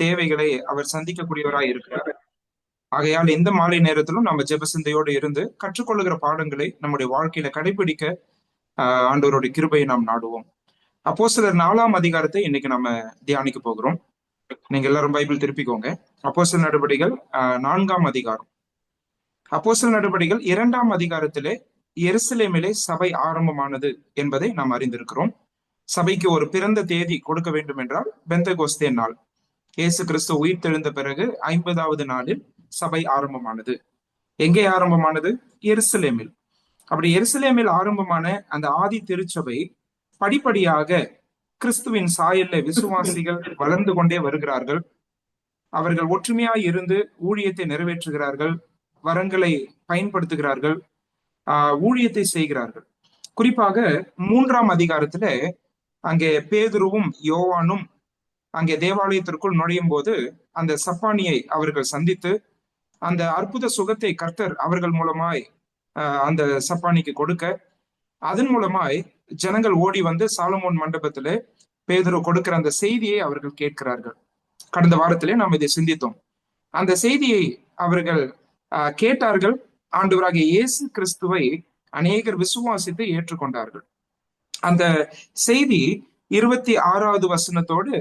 தேவைகளை அவர் சந்திக்கக்கூடியவராய் இருக்கிறார். ஆகையால் இந்த மாலை நேரத்திலும் நம்ம ஜெபசிந்தையோடு இருந்து கற்றுக்கொள்ளுகிற பாடங்களை நம்முடைய வாழ்க்கையில கடைபிடிக்க ஆண்டவருடைய கிருபையை நாம் நாடுவோம். அப்போஸ்தலர் 4ஆம் அதிகாரத்தை இன்னைக்கு நம்ம தியானிக்க போகிறோம். நீங்க எல்லாரும் பைபிள் திருப்பிக்கோங்க. அப்போஸ்தலர் நடபடிகள் 4ஆம் அதிகாரம். அப்போஸ்தலர் நடபடிகள் 2ஆம் அதிகாரத்திலே எருசலேமிலே சபை ஆரம்பமானது என்பதை நாம் அறிந்திருக்கிறோம். சபைக்கு ஒரு பிறந்த தேதி கொடுக்க வேண்டும் என்றால் பெந்தகோஸ்தே நாள். இயேசு கிறிஸ்து உயிர் தெழுந்த பிறகு 50வது நாளில் சபை ஆரம்பமானது. எங்கே ஆரம்பமானது? எருசலேமில். அப்படி எருசலேமில் ஆரம்பமான அந்த ஆதி திருச்சபை படிப்படியாக கிறிஸ்துவின் சாயல்ல விசுவாசிகள் வளர்ந்து கொண்டே வருகிறார்கள். அவர்கள் ஒற்றுமையாய் இருந்து ஊழியத்தை நிறைவேற்றுகிறார்கள், வரங்களை பயன்படுத்துகிறார்கள், ஊழியத்தை செய்கிறார்கள். குறிப்பாக 3ஆம் அதிகாரத்துல அங்கே பேதுருவும் யோவானும் அங்கே தேவாலயத்திற்குள் நுழையும் போது அந்த சப்பானியை அவர்கள் சந்தித்து அந்த அற்புத சுகத்தை கர்த்தர் அவர்கள் மூலமாய் அந்த சப்பானிக்கு கொடுக்க, அதன் மூலமாய் ஜனங்கள் ஓடி வந்து சாலமோன் மண்டபத்துல பேதுரு கொடுக்கிற அந்த செய்தியை அவர்கள் கேட்கிறார்கள். கடந்த வாரத்திலே நாம் இதை சிந்தித்தோம். அந்த செய்தியை அவர்கள் கேட்டார்கள். ஆண்டவராகிய இயேசு கிறிஸ்துவை அநேகர் விசுவாசித்து ஏற்றுக்கொண்டார்கள். அந்த செய்தி 26வது வசனத்தோடு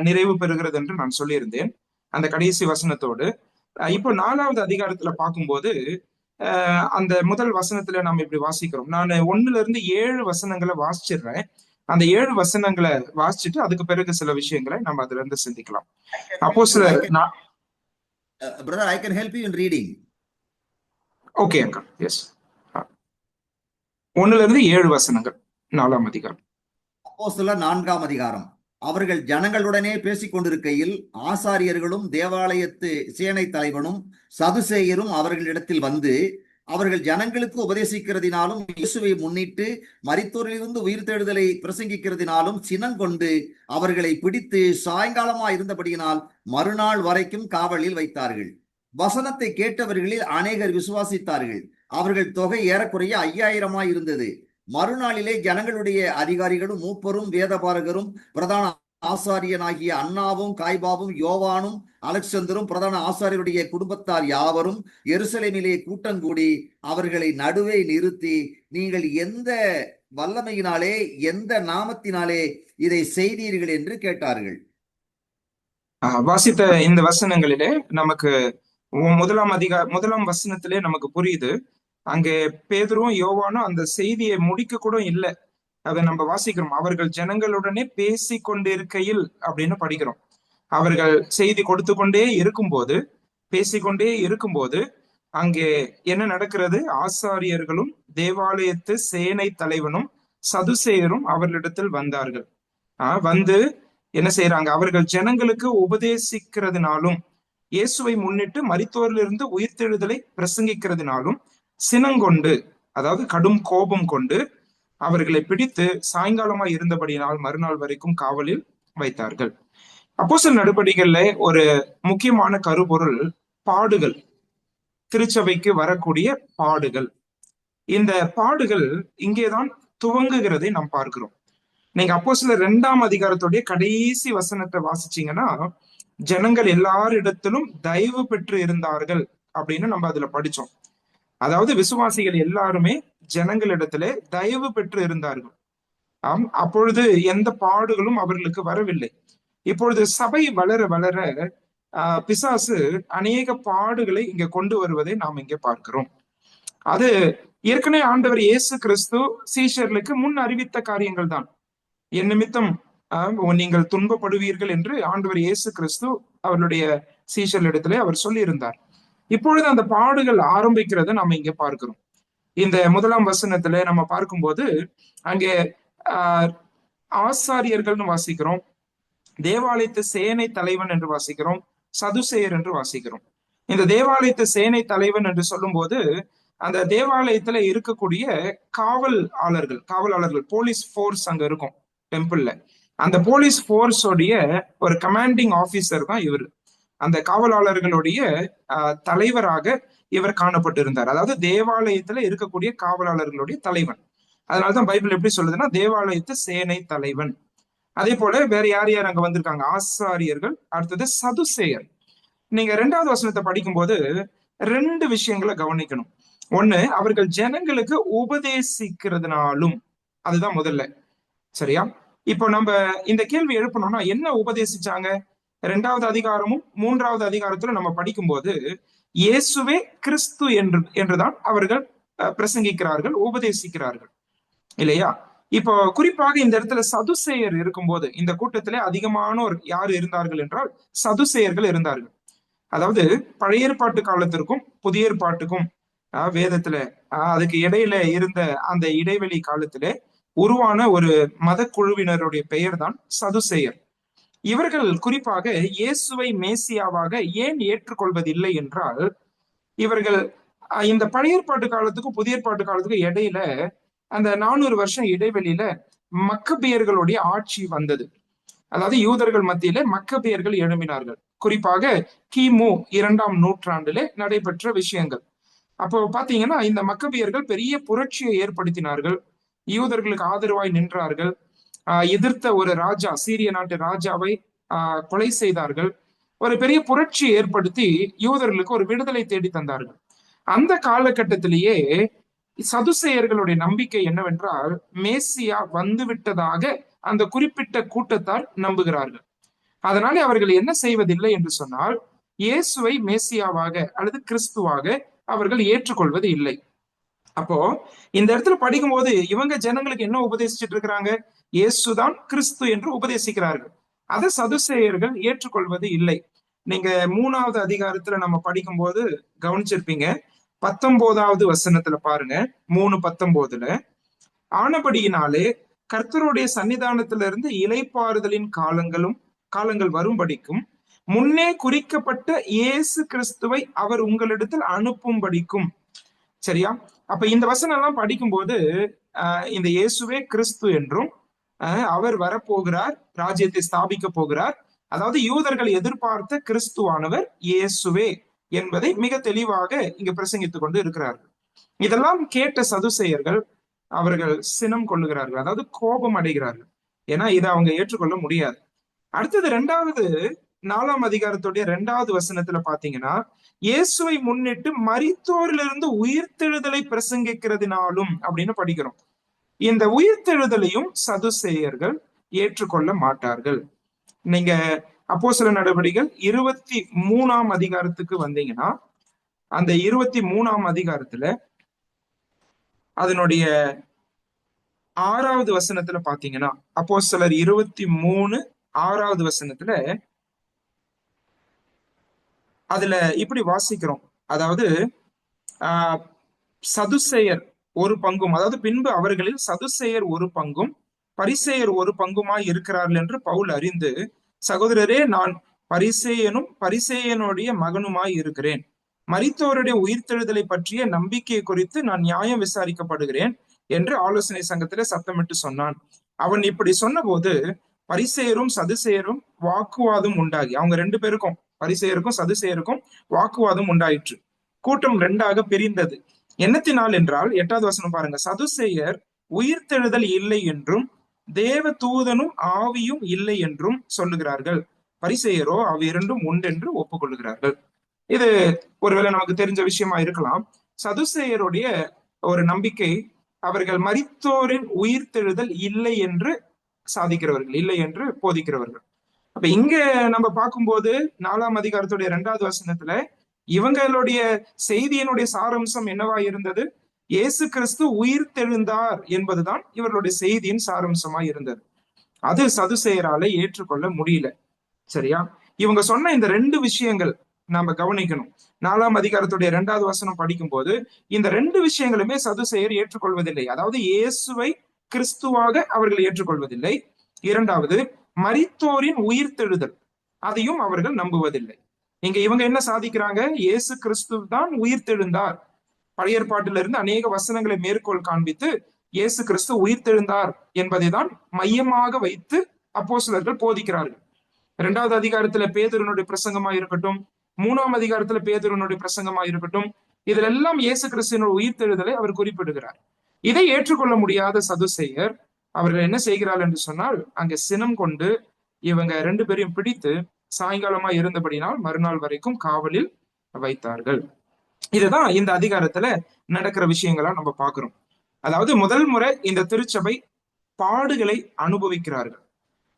நிறைவு பெறுகிறது என்று நான் சொல்லியிருந்தேன். அந்த கடைசி வசனத்தோடு இப்போ 4வது அதிகாரத்துல பார்க்கும்போது அந்த முதல் வசனத்துல நாம் இப்படி வாசிக்கிறோம். நான் 1-7 வசனங்களை வாசிச்சிடுறேன். அந்த 7 வசனங்களை வாசிச்சுட்டு அதுக்கு பிறகு சில விஷயங்களை நம்ம அதுல இருந்து சிந்திக்கலாம். அப்போ சில brother, I can help you in reading. Okay அக்கா, எஸ். 1-7 வசனங்கள் 4ஆம் அதிகாரம். அப்போஸ்தலர் 4ஆம் அதிகாரம். அவர்கள் ஜனங்களுடனே பேசிக் கொண்டிருக்கையில் ஆசாரியர்களும் தேவாலயத்து சேனை தலைவனும் சதுசேயரும் அவர்களிடத்தில் வந்து அவர்கள் ஜனங்களுக்கு உபதேசிக்கிறதினாலும் இயேசுவை முன்னிட்டு மரித்தோரிலிருந்து உயிர்த்தெழுதலை பிரசங்கிக்கிறதினாலும் சினங்கொண்டு அவர்களை பிடித்து சாயங்காலமா இருந்தபடியினால் மறுநாள் வரைக்கும் காவலில் வைத்தார்கள். வசனத்தை கேட்டவர்களில் அநேகர் விசுவாசித்தார்கள். அவர்கள் தொகை ஏறக்குறைய 5000 இருந்தது. மறுநாளிலே ஜனங்களுடைய அதிகாரிகளும் மூப்பரும் வேதபாரகரும் பிரதான ஆசாரியனாகிய அன்னாவும் காய்பாவும் யோவானும் அலெக்சந்தரும் பிரதான ஆசாரியருடைய குடும்பத்தார் யாவரும் எருசலேமிலே கூட்டங்கூடி அவர்களை நடுவே நிறுத்தி, நீங்கள் எந்த வல்லமையினாலே எந்த நாமத்தினாலே இதை செய்தீர்கள் என்று கேட்டார்கள். வாசித்த இந்த வசனங்களிலே நமக்கு முதலாம் வசனத்திலே நமக்கு புரியுது, அங்கே பேதுருவும் யோவானும் அந்த செய்தியை முடிக்க கூட இல்லை. அதை நம்ம வாசிக்கிறோம். அவர்கள் ஜனங்களுடனே பேசி கொண்டிருக்கையில் அப்படின்னு படிக்கிறோம். அவர்கள் செய்தி கொடுத்து கொண்டே இருக்கும்போது, பேசிக்கொண்டே இருக்கும்போது அங்கே என்ன நடக்கிறது? ஆசாரியர்களும் தேவாலயத்து சேனை தலைவனும் சதுசேயரும் அவர்களிடத்தில் வந்தார்கள். வந்து என்ன செய்யறாங்க? அவர்கள் ஜனங்களுக்கு உபதேசிக்கிறதுனாலும் இயேசுவை முன்னிட்டு மரித்தோரிலிருந்து உயிர்த்தெழுதலை பிரசங்கிக்கிறதுனாலும் சினங்கொண்டு, அதாவது கடும் கோபம் கொண்டு அவர்களை பிடித்து சாயங்காலமா இருந்தபடியினால் மறுநாள் வரைக்கும் காவலில் வைத்தார்கள். அப்போஸ்தலர் நடபடிகள்ல ஒரு முக்கியமான கருப்பொருள் பாடுகள். திருச்சபைக்கு வரக்கூடிய பாடுகள். இந்த பாடுகள் இங்கேதான் துவங்குகிறதை நாம் பார்க்கிறோம். நீங்க அப்போஸ்தலர் 2ஆம் அதிகாரத்துடைய கடைசி வசனத்தை வாசிச்சீங்கன்னா, ஜனங்கள் எல்லாரிடத்திலும் தயவு பெற்று இருந்தார்கள் அப்படின்னு நம்ம அதுல படிச்சோம். அதாவது விசுவாசிகள் எல்லாருமே ஜனங்களிடத்திலே தயவு பெற்று இருந்தார்கள். அப்பொழுது எந்த பாடுகளும் அவர்களுக்கு வரவில்லை. இப்பொழுது சபை வளர வளர பிசாசு அநேக பாடுகளை இங்க கொண்டு வருவதை நாம் இங்கே பார்க்கிறோம். அது ஏற்கனவே ஆண்டவர் இயேசு கிறிஸ்து சீஷர்களுக்கு முன் அறிவித்த காரியங்கள் தான். என் நிமித்தம் நீங்கள் துன்பப்படுவீர்கள் என்று ஆண்டவர் இயேசு கிறிஸ்து அவருடைய சீஷர்களிடத்திலே அவர் சொல்லியிருந்தார். இப்பொழுது அந்த பாடுகள் ஆரம்பிக்கிறத நம்ம இங்க பார்க்கிறோம். இந்த முதலாம் வசனத்துல நம்ம பார்க்கும்போது அங்கே ஆசாரியர்கள்னு வாசிக்கிறோம், தேவாலயத்து சேனை தலைவன் என்று வாசிக்கிறோம், சதுசேயர் என்று வாசிக்கிறோம். இந்த தேவாலயத்து சேனை தலைவன் என்று சொல்லும் போது அந்த தேவாலயத்துல இருக்கக்கூடிய காவலாளர்கள் போலீஸ் போர்ஸ் அங்க இருக்கும் டெம்பிள்ல. அந்த போலீஸ் போர்ஸோடைய ஒரு கமாண்டிங் ஆபீசர் தான் இவர். அந்த காவலாளர்களுடைய தலைவராக இவர் காணப்பட்டிருந்தார். அதாவது தேவாலயத்துல இருக்கக்கூடிய காவலாளர்களுடைய தலைவன். அதனாலதான் பைபிள் எப்படி சொல்லுதுன்னா தேவாலயத்து சேனை தலைவன். அதே போல வேற யார் யார் அங்க வந்திருக்காங்க? ஆசாரியர்கள், அடுத்தது சதுசேயர். நீங்க 2வது வசனத்தை படிக்கும்போது 2 விஷயங்களை கவனிக்கணும். ஒண்ணு, அவர்கள் ஜனங்களுக்கு உபதேசிக்கிறதுனாலும், அதுதான் முதல்ல. சரியா? இப்போ நம்ம இந்த கேள்வி எழுப்பணும்னா என்ன உபதேசிச்சாங்க? 2வது அதிகாரமும் 3வது அதிகாரத்துல நம்ம படிக்கும்போது இயேசுவே கிறிஸ்து என்றுதான் அவர்கள் பிரசங்கிக்கிறார்கள், உபதேசிக்கிறார்கள், இல்லையா? இப்போ குறிப்பாக இந்த இடத்துல சதுசேயர் இருக்கும்போது, இந்த கூட்டத்திலே அதிகமானோர் யார் இருந்தார்கள் என்றால் சதுசேயர்கள் இருந்தார்கள். அதாவது பழைய ஏற்பாட்டு காலத்திற்கும் புதிய ஏற்பாட்டுக்கும் வேதத்துல அதுக்கு இடையில இருந்த அந்த இடைவெளி காலத்திலே உருவான ஒரு மத குழுவினருடைய பெயர் தான் சதுசேயர். இவர்கள் குறிப்பாக இயேசுவை மேசியாவாக ஏன் ஏற்றுக்கொள்வதில்லை என்றால், இவர்கள் இந்த பழைய ஏற்பாட்டு காலத்துக்கும் புதிய ஏற்பாட்டு காலத்துக்கும் இடையில அந்த 400 வருஷம் இடைவெளியில மக்கபியர்களுடைய ஆட்சி வந்தது. அதாவது யூதர்கள் மத்தியில மக்கபியர்கள் எழும்பினார்கள். குறிப்பாக கிமு 2ஆம் நூற்றாண்டிலே நடைபெற்ற விஷயங்கள். அப்போ பாத்தீங்கன்னா இந்த மக்கபியர்கள் பெரிய புரட்சியை ஏற்படுத்தினார்கள். யூதர்களுக்கு ஆதரவாய் நின்றார்கள். எதிர்த்த ஒரு ராஜா, சீரிய நாட்டு ராஜாவை கொலை செய்தார்கள். ஒரு பெரிய புரட்சியை ஏற்படுத்தி யூதர்களுக்கு ஒரு விடுதலை தேடி தந்தார்கள். அந்த காலகட்டத்திலேயே சதுசேயர்களுடைய நம்பிக்கை என்னவென்றால், மேசியா வந்து விட்டதாக அந்த குறிப்பிட்ட கூட்டத்தார் நம்புகிறார்கள். அதனால அவர்கள் என்ன செய்வதில்லை என்று சொன்னால், இயேசுவை மேசியாவாக அல்லது கிறிஸ்துவாக அவர்கள் ஏற்றுக்கொள்வது இல்லை. அப்போ இந்த இடத்துல படிக்கும்போது இவங்க ஜனங்களுக்கு என்ன உபதேசிச்சுட்டு இருக்கிறாங்க? இயேசுதான் கிறிஸ்து என்று உபதேசிக்கிறார்கள். அதை சதுசேயர்கள் ஏற்றுக்கொள்வது இல்லை. நீங்க 3வது அதிகாரத்துல நம்ம படிக்கும்போது கவனிச்சிருப்பீங்க. 19வது வசனத்துல பாருங்க, 3:19, ஆனபடியினாலே கர்த்தருடைய சன்னிதானத்திலிருந்து இளைப்பாறுதலின் காலங்கள் வரும்படிக்கும் முன்னே குறிக்கப்பட்ட இயேசு கிறிஸ்துவை அவர் உங்களிடத்தில் அனுப்பும்படிக்கும். சரியா? அப்ப இந்த வசனம் எல்லாம் படிக்கும்போது இந்த இயேசுவே கிறிஸ்து என்றும் அவர் வரப்போகிறார், ராஜ்யத்தை ஸ்தாபிக்க போகிறார், அதாவது யூதர்கள் எதிர்பார்த்த கிறிஸ்துவானவர் இயேசுவே என்பதை மிக தெளிவாக இங்க பிரசங்கித்துக் கொண்டு இருக்கிறார்கள். இதெல்லாம் கேட்ட சதுசேயர்கள் அவர்கள் சினம் கொள்ளுகிறார்கள், அதாவது கோபம் அடைகிறார்கள். ஏன்னா இதை அவங்க ஏற்றுக்கொள்ள முடியாது. அடுத்தது 4ஆம் அதிகாரத்துடைய 2வது வசனத்துல பாத்தீங்கன்னா, இயேசுவை முன்னிட்டு மரித்தோரிலிருந்து உயிர்த்தெழுதலை பிரசங்கிக்கிறதுனாலும் அப்படின்னு படிக்கிறோம். இந்த உயிர்த்தெழுதலையும் சதுசேயர்கள் ஏற்றுக்கொள்ள மாட்டார்கள். நீங்க அப்போஸ்தலர் நடவடிக்கைகள் 23ஆம் அதிகாரத்துக்கு வந்தீங்கன்னா, அந்த 23ஆம் அதிகாரத்துல அதனுடைய 6வது வசனத்துல பாத்தீங்கன்னா, அப்போஸ்தலர் 23 6வது வசனத்துல அதுல இப்படி வாசிக்கிறோம். அதாவது சதுசேயர் ஒரு பங்கும், அதாவது பின்பு அவர்களில் சதுசேயர் ஒரு பங்கும் பரிசேயர் ஒரு பங்குமாய் இருக்கிறார்கள் என்று பவுல் அறிந்து, சகோதரரே, நான் பரிசேயனும் பரிசேயனுடைய மகனுமாய் இருக்கிறேன். மரித்தோருடைய உயிர்த்தெழுதலை பற்றிய நம்பிக்கையை குறித்து நான் நியாயம் விசாரிக்கப்படுகிறேன் என்று ஆலோசனை சங்கத்திலே சத்தமிட்டு சொன்னான். அவன் இப்படி சொன்ன போது பரிசேயரும் சதுசேயரும் வாக்குவாதம் உண்டாகி, அவங்க 2 பேருக்கும், பரிசேயருக்கும் சதுசேயருக்கும் வாக்குவாதம் உண்டாயிற்று. கூட்டம் 2ஆக பிரிந்தது. என்னத்தினால் என்றால், 8வது வசனம் பாருங்க, சதுசேயர் உயிர்த்தெழுதல் இல்லை என்றும் தேவ தூதனும் ஆவியும் இல்லை என்றும் சொல்லுகிறார்கள். பரிசேயரோ அவை 2ம் உண்டென்று ஒப்புக்கொள்ளுகிறார்கள். இது ஒருவேளை நமக்கு தெரிஞ்ச விஷயமா இருக்கலாம். சதுசேயருடைய ஒரு நம்பிக்கை, அவர்கள் மரித்தோரின் உயிர்த்தெழுதல் இல்லை என்று சாதிக்கிறவர்கள், இல்லை என்று போதிக்கிறவர்கள். அப்ப இங்க நம்ம பார்க்கும்போது 4ஆம் அதிகாரத்துடைய 2வது வசனத்துல இவங்களுடைய செய்தியினுடைய சாரம்சம் என்னவா இருந்தது? இயேசு கிறிஸ்து உயிர்த்தெழுந்தார் என்பதுதான் இவர்களுடைய செய்தியின் சாரம்சமா இருந்தது. அது சதுசேயரால ஏற்றுக்கொள்ள முடியல. சரியா? இவங்க சொன்ன இந்த 2 விஷயங்கள் நாம கவனிக்கணும். 4ஆம் அதிகாரத்துடைய 2வது வசனம் படிக்கும்போது இந்த 2 விஷயங்களுமே சதுசேயர் ஏற்றுக்கொள்வதில்லை. அதாவது இயேசுவை கிறிஸ்துவாக அவர்கள் ஏற்றுக்கொள்வதில்லை. 2வது, மரித்தோரின் உயிர்த்தெழுதல், அதையும் அவர்கள் நம்புவதில்லை. இங்க இவங்க என்ன சாதிக்கிறாங்க? இயேசு கிறிஸ்து தான் உயிர்த்தெழுந்தார். பழைய ஏற்பாட்டிலிருந்து அநேக வசனங்களை மேற்கோள் காண்பித்து இயேசு கிறிஸ்து உயிர்த்தெழுந்தார் என்பதை தான் மையமாக வைத்து அப்போஸ்தலர்கள் போதிக்கிறார்கள். 2வது அதிகாரத்துல பேதுருனுடைய பிரசங்கமா இருக்கட்டும், 3ஆம் அதிகாரத்துல பேதுருனுடைய பிரசங்கமா இருக்கட்டும், இதுல எல்லாம் இயேசு கிறிஸ்துவினுடைய உயிர்த்தெழுதலை அவர் குறிப்பிடுகிறார். இதை ஏற்றுக்கொள்ள முடியாத சதுசேயர் அவர்கள் என்ன செய்கிறார்கள் என்று சொன்னால், அங்கே சினம் கொண்டு இவங்க 2 பேரையும் பிடித்து சாயங்காலமா இருந்தபடினால் மறுநாள் வரைக்கும் காவலில் வைத்தார்கள். இதுதான் இந்த அதிகாரத்துல நடக்கிற விஷயங்களா நம்ம பார்க்கிறோம். அதாவது முதல் முறை இந்த திருச்சபை பாடுகளை அனுபவிக்கிறார்கள்.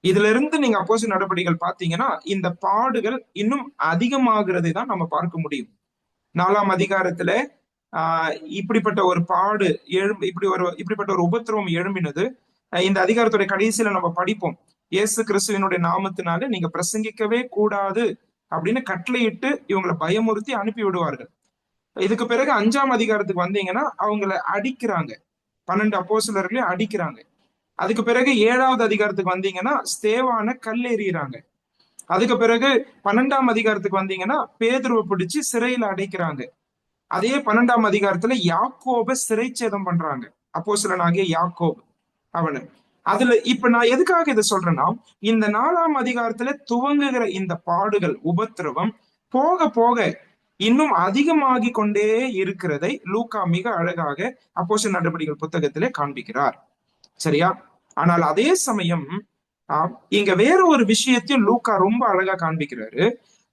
இதுல இருந்து நீங்க அப்போஸ்தலர் நடபடிகள் பார்த்தீங்கன்னா, இந்த பாடுகள் இன்னும் அதிகமாகிறதை தான் நம்ம பார்க்க முடியும். 4ஆம் அதிகாரத்துல இப்படிப்பட்ட ஒரு பாடு இப்படிப்பட்ட ஒரு உபத்திரவம் எழும்பினது. இந்த அதிகாரத்துடைய கடைசியில நம்ம படிப்போம், இயேசு கிறிஸ்துவினுடைய நாமத்தினால நீங்க பிரசங்கிக்கவே கூடாது அப்படின்னு கட்டளையிட்டு இவங்களை பயமுறுத்தி அனுப்பி விடுவார்கள். இதுக்கு பிறகு 5ஆம் அதிகாரத்துக்கு வந்தீங்கன்னா அவங்களை அடிக்கிறாங்க, 12 அப்போஸ்தலர்களையும் அடிக்கிறாங்க. அதுக்கு பிறகு 7ஆவது அதிகாரத்துக்கு வந்தீங்கன்னா ஸ்தேவான கல்லெறிகிறாங்க. அதுக்கு பிறகு 12ஆம் அதிகாரத்துக்கு வந்தீங்கன்னா பேதுருவை பிடிச்சு சிறையில அடைக்கிறாங்க. அதே 12ஆம் அதிகாரத்துல யாக்கோபை சிறைச்சேதம் பண்றாங்க, அப்போஸ்தலனாகிய யாக்கோபு அவனு. அதுல இப்ப நான் எதுக்காக இதை சொல்றேன்னா, இந்த 4ஆம் அதிகாரத்துல துவங்குகிற இந்த பாடுகள் உபத்திரவம் போக போக இன்னும் அதிகமாகி கொண்டே இருக்கிறதை லூக்கா மிக அழகாக அப்போஸ்தலர் நடபடிகள் புத்தகத்திலே காண்பிக்கிறார். சரியா? ஆனால் அதே சமயம் இங்க வேற ஒரு விஷயத்தையும் லூக்கா ரொம்ப அழகா காண்பிக்கிறாரு.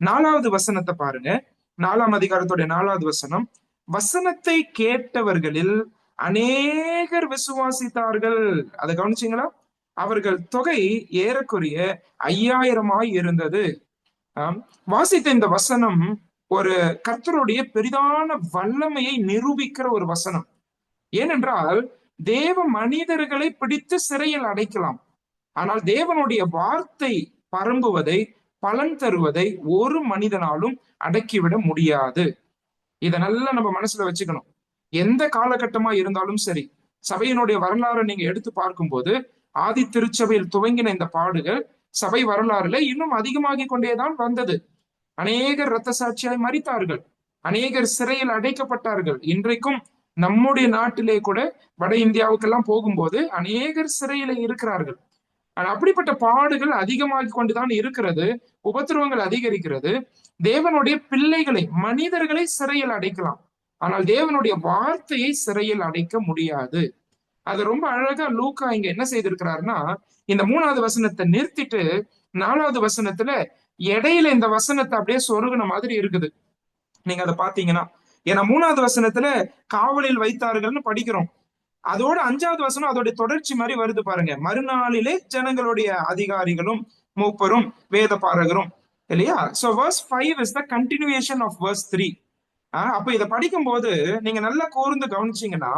4வது வசனத்தை பாருங்க. 4ஆம் அதிகாரத்துடைய 4வது வசனம், வசனத்தை கேட்டவர்களில் அநேகர் விசுவாசித்தார்கள். அதை கவனிச்சீங்களா? அவர்கள் தொகை ஏறக்குறைய 5000 இருந்தது. வாசித்த இந்த வசனம் ஒரு கர்த்தருடைய பெரிதான வல்லமையை நிரூபிக்கிற ஒரு வசனம். ஏனென்றால் தேவ மனிதர்களை பிடித்து சிறையில் அடைக்கலாம், ஆனால் தேவனுடைய வார்த்தை பரம்புவதை, பலன் தருவதை ஒரு மனிதனாலும் அடக்கிவிட முடியாது. இதை நல்லா நம்ம மனசுல வச்சுக்கணும். எந்த காலகட்டமா இருந்தாலும் சரி, சபையினுடைய வரலாறு நீங்க எடுத்து பார்க்கும்போது ஆதி திருச்சபையில் துவங்கின இந்த பாடுகள் சபை வரலாறுல இன்னும் அதிகமாகி கொண்டேதான் வந்தது. அநேகர் இரத்த சாட்சியாய் மரித்தார்கள், அநேகர் சிறையில் அடைக்கப்பட்டார்கள். இன்றைக்கும் நம்முடைய நாட்டிலே கூட வட இந்தியாவுக்கெல்லாம் போகும்போது அநேகர் சிறையில இருக்கிறார்கள். அப்படிப்பட்ட பாடுகள் அதிகமாகி கொண்டுதான் இருக்கிறது, உபத்திரவங்கள் அதிகரிக்கிறது. தேவனுடைய பிள்ளைகளை, மனிதர்களை சிறையில் அடைக்கலாம், ஆனால் தேவனுடைய வார்த்தையை சிறையில் அடைக்க முடியாது. அது ரொம்ப அழகா லூக்கா இங்க என்ன செய்திருக்கிறாருன்னா, இந்த 3வது வசனத்தை நிறுத்திட்டு 4வது வசனத்துல இடையில இந்த வசனத்தை அப்படியே சொருகுன மாதிரி இருக்குது. நீங்க அதை பாத்தீங்கன்னா, ஏன்னா 3வது வசனத்துல காவலில் வைத்தார்கள்னு படிக்கிறோம். அதோட 5வது வசனம் அதோட தொடர்ச்சி மாதிரி வருது பாருங்க. மறுநாளிலே ஜனங்களுடைய அதிகாரிகளும் மூப்பரும் வேத பாரகரும், இல்லையா? So verse 5 is the continuation of verse 3. அப்ப இதை படிக்கும் போது நீங்க நல்லா கூர்ந்து கவனிச்சீங்கன்னா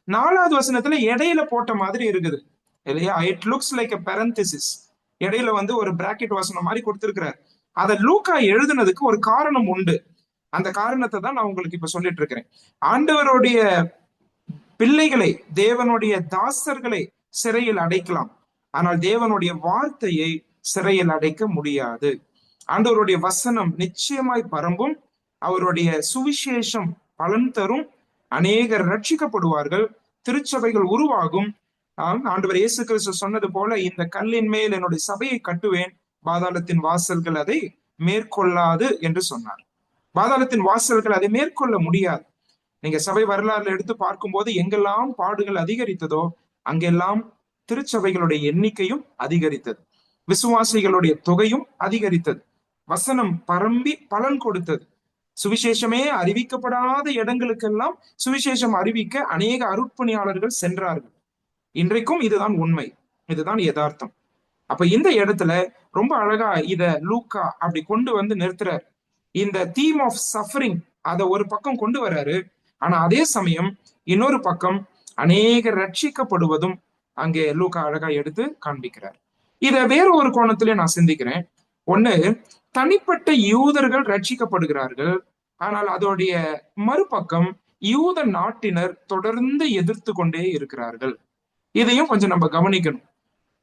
4வது வசனத்துல இடையில போட்ட மாதிரி இருக்குது, இல்லையா? It looks like a parenthesis. இடையில ஒரு பிராக்கெட் வசனம் மாதிரி கொடுத்திருக்கிறார். அதை லூக்கா எழுதுனதுக்கு ஒரு காரணம் உண்டு. அந்த காரணத்தை தான் நான் உங்களுக்கு இப்ப சொல்லிட்டு இருக்கிறேன். ஆண்டவருடைய பிள்ளைகளை, தேவனுடைய தாசர்களை சிறையில் அடைக்கலாம், ஆனால் தேவனுடைய வார்த்தையை சிறையில் அடைக்க முடியாது. ஆண்டவருடைய வசனம் நிச்சயமாய் பரம்பும், அவருடைய சுவிசேஷம் பலன் தரும், அநேகர் ரட்சிக்கப்படுவார்கள், திருச்சபைகள் உருவாகும். ஆண்டவர் இயேசு கிறிஸ்து சொன்னது போல, இந்த கல்லின் மேல் என்னுடைய சபையை கட்டுவேன், பாதாளத்தின் வாசல்கள் அதை மேற்கொள்ளாது என்று சொன்னார். பாதாளத்தின் வாசல்கள் அதை மேற்கொள்ள முடியாது. நீங்க சபை வரலாறுல எடுத்து பார்க்கும்போது எங்கெல்லாம் பாடுகள் அதிகரித்ததோ அங்கெல்லாம் திருச்சபைகளுடைய எண்ணிக்கையும் அதிகரித்தது, விசுவாசிகளுடைய தொகையும் அதிகரித்தது, வசனம் பரம்பி பலன் கொடுத்தது. சுவிசேஷமே அறிவிக்கப்படாத இடங்களுக்கெல்லாம் சுவிசேஷம் அறிவிக்க அநேக அருட்பணியாளர்கள் சென்றார்கள். இன்றைக்கும் இதுதான் உண்மை, இதுதான் யதார்த்தம். அப்ப இந்த இடத்துல ரொம்ப அழகா இத லூக்கா அப்படி கொண்டு நிறுத்துறாரு. இந்த தீம் ஆஃப் சஃபரிங் அதை ஒரு பக்கம் கொண்டு வர்றாரு, ஆனா அதே சமயம் இன்னொரு பக்கம் அநேகர் ரட்சிக்கப்படுவதும் அங்கே லூக்கா அழகா எடுத்து காண்பிக்கிறார். இத வேற ஒரு கோணத்திலே நான் சிந்திக்கிறேன். ஒண்ணு, தனிப்பட்ட யூதர்கள் ரட்சிக்கப்படுகிறார்கள், ஆனால் அதோடைய மறுபக்கம் யூத நாட்டினர் தொடர்ந்து எதிர்த்து கொண்டே இருக்கிறார்கள். இதையும் கொஞ்சம் நம்ம கவனிக்கணும்.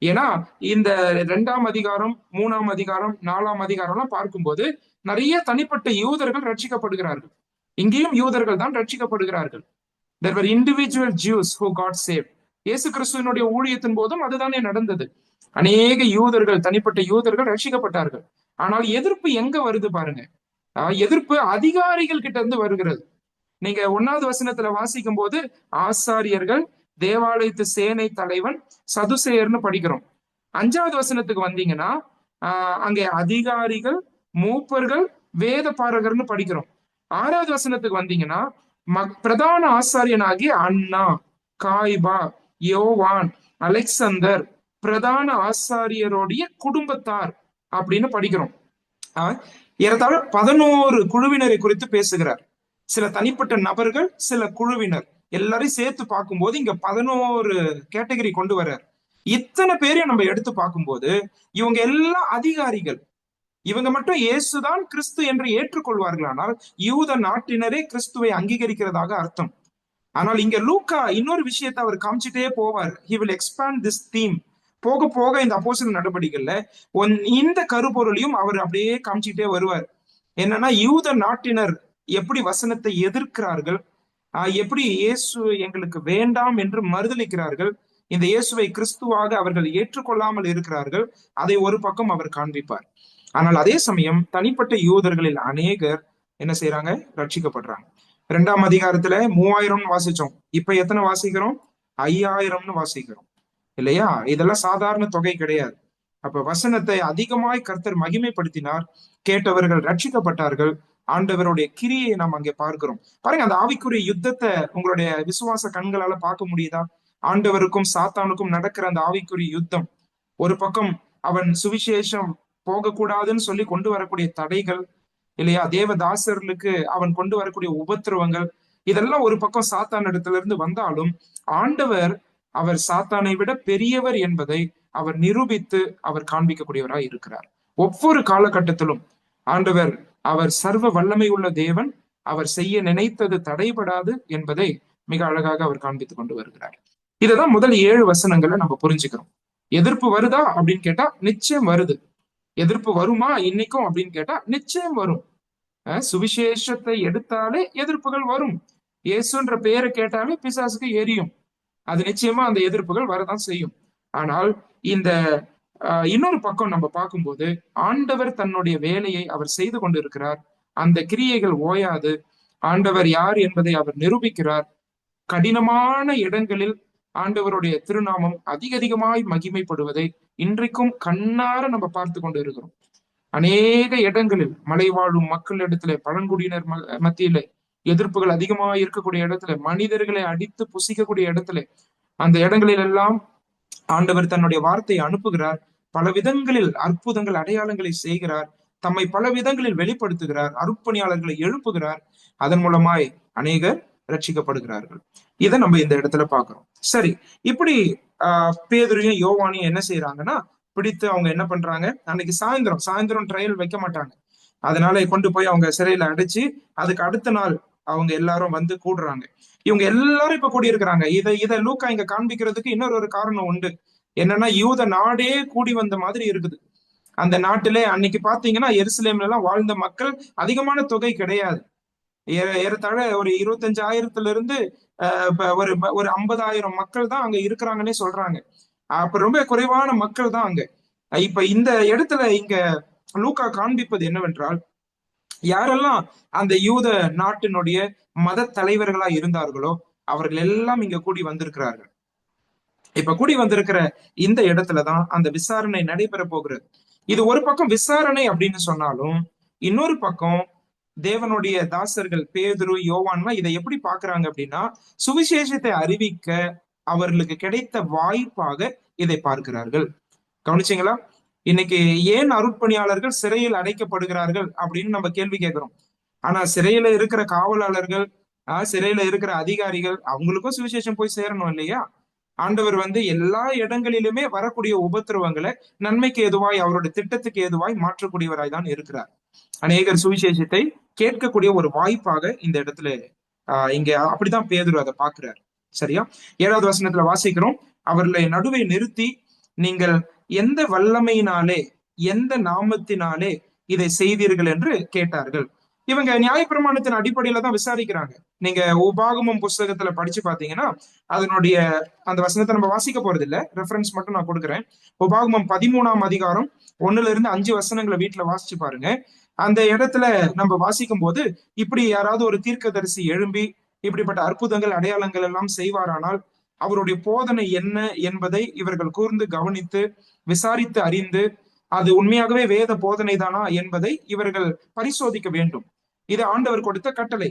ஏன்னா இந்த 2ஆம் அதிகாரம், 3ஆம் அதிகாரம், 4ஆம் அதிகாரம்லாம் பார்க்கும்போது நிறைய தனிப்பட்ட யூதர்கள் ரட்சிக்கப்படுகிறார்கள். இங்கேயும் யூதர்கள் தான் ரட்சிக்கப்படுகிறார்கள். There were individual Jews who got saved. இயேசு கிறிஸ்துவினுடைய ஊழியத்தின் போதும் அதுதானே நடந்தது. அநேக யூதர்கள், தனிப்பட்ட யூதர்கள் ரட்சிக்கப்பட்டார்கள். ஆனால் எதிர்ப்பு எங்க வருது பாருங்க. எதிர்ப்பு அதிகாரிகள் கிட்ட இருந்து வருகிறது. நீங்க 1வது வசனத்துல வாசிக்கும் போது ஆசாரியர்கள், தேவாலயத்து சேனை தலைவன் சதுசேயர்னு படிக்கிறோம். 5வது வசனத்துக்கு வந்தீங்கன்னா அங்கே அதிகாரிகள், மூப்பர்கள், வேத பாரகர்னு படிக்கிறோம். 6வது வசனத்துக்கு வந்தீங்கன்னா பிரதான ஆசாரியனாகிய அண்ணா, காய்பா, யோவான், அலெக்சந்தர், பிரதான ஆசாரியருடைய குடும்பத்தார் அப்படின்னு படிக்கிறோம். ஏறத்தாழ 11 குழுவினரை குறித்து பேசுகிறார். சில தனிப்பட்ட நபர்கள், சில குழுவினர், எல்லாரையும் சேர்த்து பார்க்கும்போது இங்க 11 கேட்டகரி கொண்டு வர்றார். இத்தனை பேரையும் நம்ம எடுத்து பார்க்கும்போது இவங்க எல்லாம் அதிகாரிகள். இவங்க மட்டும் இயேசுதான் கிறிஸ்து என்று ஏற்றுக்கொள்வார்களானால் யூத நாட்டினரே கிறிஸ்துவை அங்கீகரிக்கிறதாக அர்த்தம். ஆனால் இங்க லூக்கா இன்னொரு விஷயத்தை அவர் காமிச்சிட்டே போவார். he will expand this theme. போக போக இந்த அப்போஸ்தலர் நடவடிக்கைகள்ல இந்த கருப்பொருளையும் அவர் அப்படியே காமிச்சிட்டே வருவார். என்னன்னா யூத நாட்டினர் எப்படி வசனத்தை எதிர்க்கிறார்கள், எப்படி இயேசு எங்களுக்கு வேண்டாம் என்று மறுதளிக்கிறார்கள், இந்த இயேசுவை கிறிஸ்துவாக அவர்கள் ஏற்றுக்கொள்ளாமல் இருக்கிறார்கள், அதை ஒரு பக்கம் அவர் காண்பிப்பார். ஆனால் அதே சமயம் தனிப்பட்ட யூதர்களில் அநேகர் என்ன செய்யறாங்க, ரட்சிக்கப்படுறாங்க. 2ஆம் அதிகாரத்துல 3000 வாசிச்சோம், இப்ப எத்தனை வாசிக்கிறோம்? 5000 வாசிக்கிறோம் இல்லையா? இதெல்லாம் சாதாரண தொகை கிடையாது. அப்ப வசனத்தை அதிகமாய் கர்த்தர் மகிமைப்படுத்தினார், கேட்டவர்கள் ரட்சிக்கப்பட்டார்கள். ஆண்டவருடைய கிரியை நாம் அங்கே பார்க்கிறோம். பாருங்க, அந்த ஆவிக்குரிய யுத்தத்தை உங்களுடைய விசுவாச கண்களால பார்க்க முடியுதா? ஆண்டவருக்கும் சாத்தானுக்கும் நடக்கிற அந்த ஆவிக்குரிய யுத்தம். ஒரு பக்கம் அவன் சுவிசேஷம் போகக்கூடாதுன்னு சொல்லி கொண்டு வரக்கூடிய தடைகள் இல்லையா, தேவதாசர்களுக்கு அவன் கொண்டு வரக்கூடிய உபத்திரவங்கள், இதெல்லாம் ஒரு பக்கம் சாத்தான் இடத்துல இருந்து வந்தாலும் ஆண்டவர் அவர் சாத்தானை விட பெரியவர் என்பதை அவர் நிரூபித்து அவர் காண்பிக்கக்கூடியவராய் இருக்கிறார். ஒவ்வொரு காலகட்டத்திலும் ஆண்டவர் அவர் சர்வ வல்லமை உள்ள தேவன், அவர் செய்ய நினைத்தது தடைபடாது என்பதை மிக அழகாக அவர் காண்பித்துக் கொண்டு வருகிறார். இதுதான் முதல் 7 வசனங்களை நம்ம புரிஞ்சுக்கிறோம். எதிர்ப்பு வருதா அப்படின்னு கேட்டா நிச்சயம் வருது. எதிர்ப்பு வருமா இன்னைக்கும் அப்படின்னு கேட்டா நிச்சயம் வரும். சுவிசேஷத்தை எடுத்தாலே எதிர்ப்புகள் வரும். இயேசுன்ற பெயரை கேட்டாலே பிசாசுக்கு எரியும். அது நிச்சயமா அந்த எதிர்ப்புகள் வரதான் செய்யும். ஆனால் இந்த இன்னொரு பக்கம் நம்ம பார்க்கும்போது ஆண்டவர் தன்னுடைய வேலையை அவர் செய்து கொண்டிருக்கிறார். அந்த கிரியைகள் ஓயாது. ஆண்டவர் யார் என்பதை அவர் நிரூபிக்கிறார். கடினமான இடங்களில் ஆண்டவருடைய திருநாமம் அதிகமாய் மகிமைப்படுவதை இன்றைக்கும் கண்ணார நம்ம பார்த்து கொண்டு இருக்கிறோம். அநேக இடங்களில் மலை வாழும் மக்கள் இடத்துல, பழங்குடியினர் மத்தியில எதிர்ப்புகள் அதிகமாக இருக்கக்கூடிய இடத்துல, மனிதர்களை அடித்து புசிக்கக்கூடிய இடத்துல, அந்த இடங்களில் எல்லாம் ஆண்டவர் தன்னுடைய வார்த்தையை அனுப்புகிறார். பல விதங்களில் அற்புதங்கள், அடையாளங்களை செய்கிறார். தம்மை பல விதங்களில் வெளிப்படுத்துகிறார். அருட்பணியாளர்களை எழுப்புகிறார். அதன் மூலமாய் அநேகர் ரட்சிக்கப்படுகிறார்கள். இதை நம்ம இந்த இடத்துல பாக்குறோம். சரி, இப்படி பேதுருவையும் யோவானையும் என்ன செய்யறாங்கன்னா பிடித்து அவங்க என்ன பண்றாங்க, அன்னைக்கு சாயந்தரம் ட்ரையல் வைக்க மாட்டாங்க. அதனால கொண்டு போய் அவங்க சிறையில அடைச்சு அதுக்கு அடுத்த நாள் அவங்க எல்லாரும் வந்து கூடுறாங்க. இவங்க எல்லாரும் இப்ப கூடியிருக்கிறாங்க. இதை லூக்கா இங்க காண்பிக்கிறதுக்கு இன்னொரு காரணம் உண்டு. என்னன்னா யூத நாடே கூடி வந்த மாதிரி இருக்குது. அந்த நாட்டிலே அன்னைக்கு பாத்தீங்கன்னா எருசலேம்ல எல்லாம் வாழ்ந்த மக்கள் அதிகமான தொகை கிடையாது. ஏறத்தாழ ஒரு 25,000 இருந்து ஒரு 50,000 மக்கள் தான் அங்க இருக்கிறாங்கன்னே சொல்றாங்க. அப்ப ரொம்ப குறைவான மக்கள் தான் அங்க. இப்ப இந்த இடத்துல இங்க லூக்கா காண்பிப்பது என்னவென்றால், யாரெல்லாம் அந்த யூத நாட்டினுடைய மத தலைவர்களா இருந்தார்களோ அவர்கள் எல்லாம் இங்க கூடி வந்திருக்கிறார்கள். இப்ப கூடி வந்திருக்கிற இந்த இடத்துலதான் அந்த விசாரணை நடைபெற போகிறது. இது ஒரு பக்கம் விசாரணை அப்படின்னு சொன்னாலும், இன்னொரு பக்கம் தேவனுடைய தாசர்கள் பேதுரு, யோவான்லாம் இதை எப்படி பாக்குறாங்க அப்படின்னா, சுவிசேஷத்தை அறிவிக்க அவர்களுக்கு கிடைத்த வாய்ப்பாக இதை பார்க்கிறார்கள். கவனிச்சிங்களா? இன்னைக்கு ஏன் அருட்பணியாளர்கள் சிறையில் அடைக்கப்படுகிறார்கள் அப்படின்னு நம்ம கேள்வி கேட்கிறோம். ஆனா சிறையில இருக்கிற காவலாளர்கள், சிறையில இருக்கிற அதிகாரிகள், அவங்களுக்கும் சுவிசேஷம் போய் சேரணும் இல்லையா? ஆண்டவர் எல்லா இடங்களிலுமே வரக்கூடிய உபத்திரவங்களை நன்மைக்கு ஏதுவாய், அவருடைய திட்டத்துக்கு ஏதுவாய் மாற்றக்கூடியவராய் தான் இருக்கிறார். அநேகர் சுவிசேஷத்தை கேட்கக்கூடிய ஒரு வாய்ப்பாக இந்த இடத்துல இங்க அப்படிதான் பேதுரு அதை பாக்குறாரு. சரியா? 7வது வசனத்துல வாசிக்கிறோம், அவர்களை நடுவே நிறுத்தி, நீங்கள் எந்த வல்லமையினாலே, எந்த நாமத்தினாலே இதை செய்தீர்கள் என்று கேட்டார்கள். இவங்க நியாயப்பிரமாணத்தின் அடிப்படையில தான் விசாரிக்கிறாங்க. நீங்க உபாகமம் புஸ்தகத்துல படிச்சு பாத்தீங்கன்னா அதனுடைய அந்த வசனத்தை நம்ம வாசிக்க போறது இல்ல, ரெஃபரன்ஸ் மட்டும் நான் கொடுக்குறேன். உபாகமம் 13ஆம் அதிகாரம் 1-5 வசனங்களை வீட்டுல வாசிச்சு பாருங்க. அந்த இடத்துல நம்ம வாசிக்கும் போது, இப்படி யாராவது ஒரு தீர்க்கதரிசி எழும்பி இப்படிப்பட்ட அற்புதங்கள், அடையாளங்கள் எல்லாம் செய்வாரானால் அவருடைய போதனை என்ன என்பதை இவர்கள் கூர்ந்து கவனித்து விசாரித்து அறிந்து அது உண்மையாகவே வேத போதனை தானா என்பதை இவர்கள் பரிசோதிக்க வேண்டும். இது ஆண்டவர் கொடுத்த கட்டளை.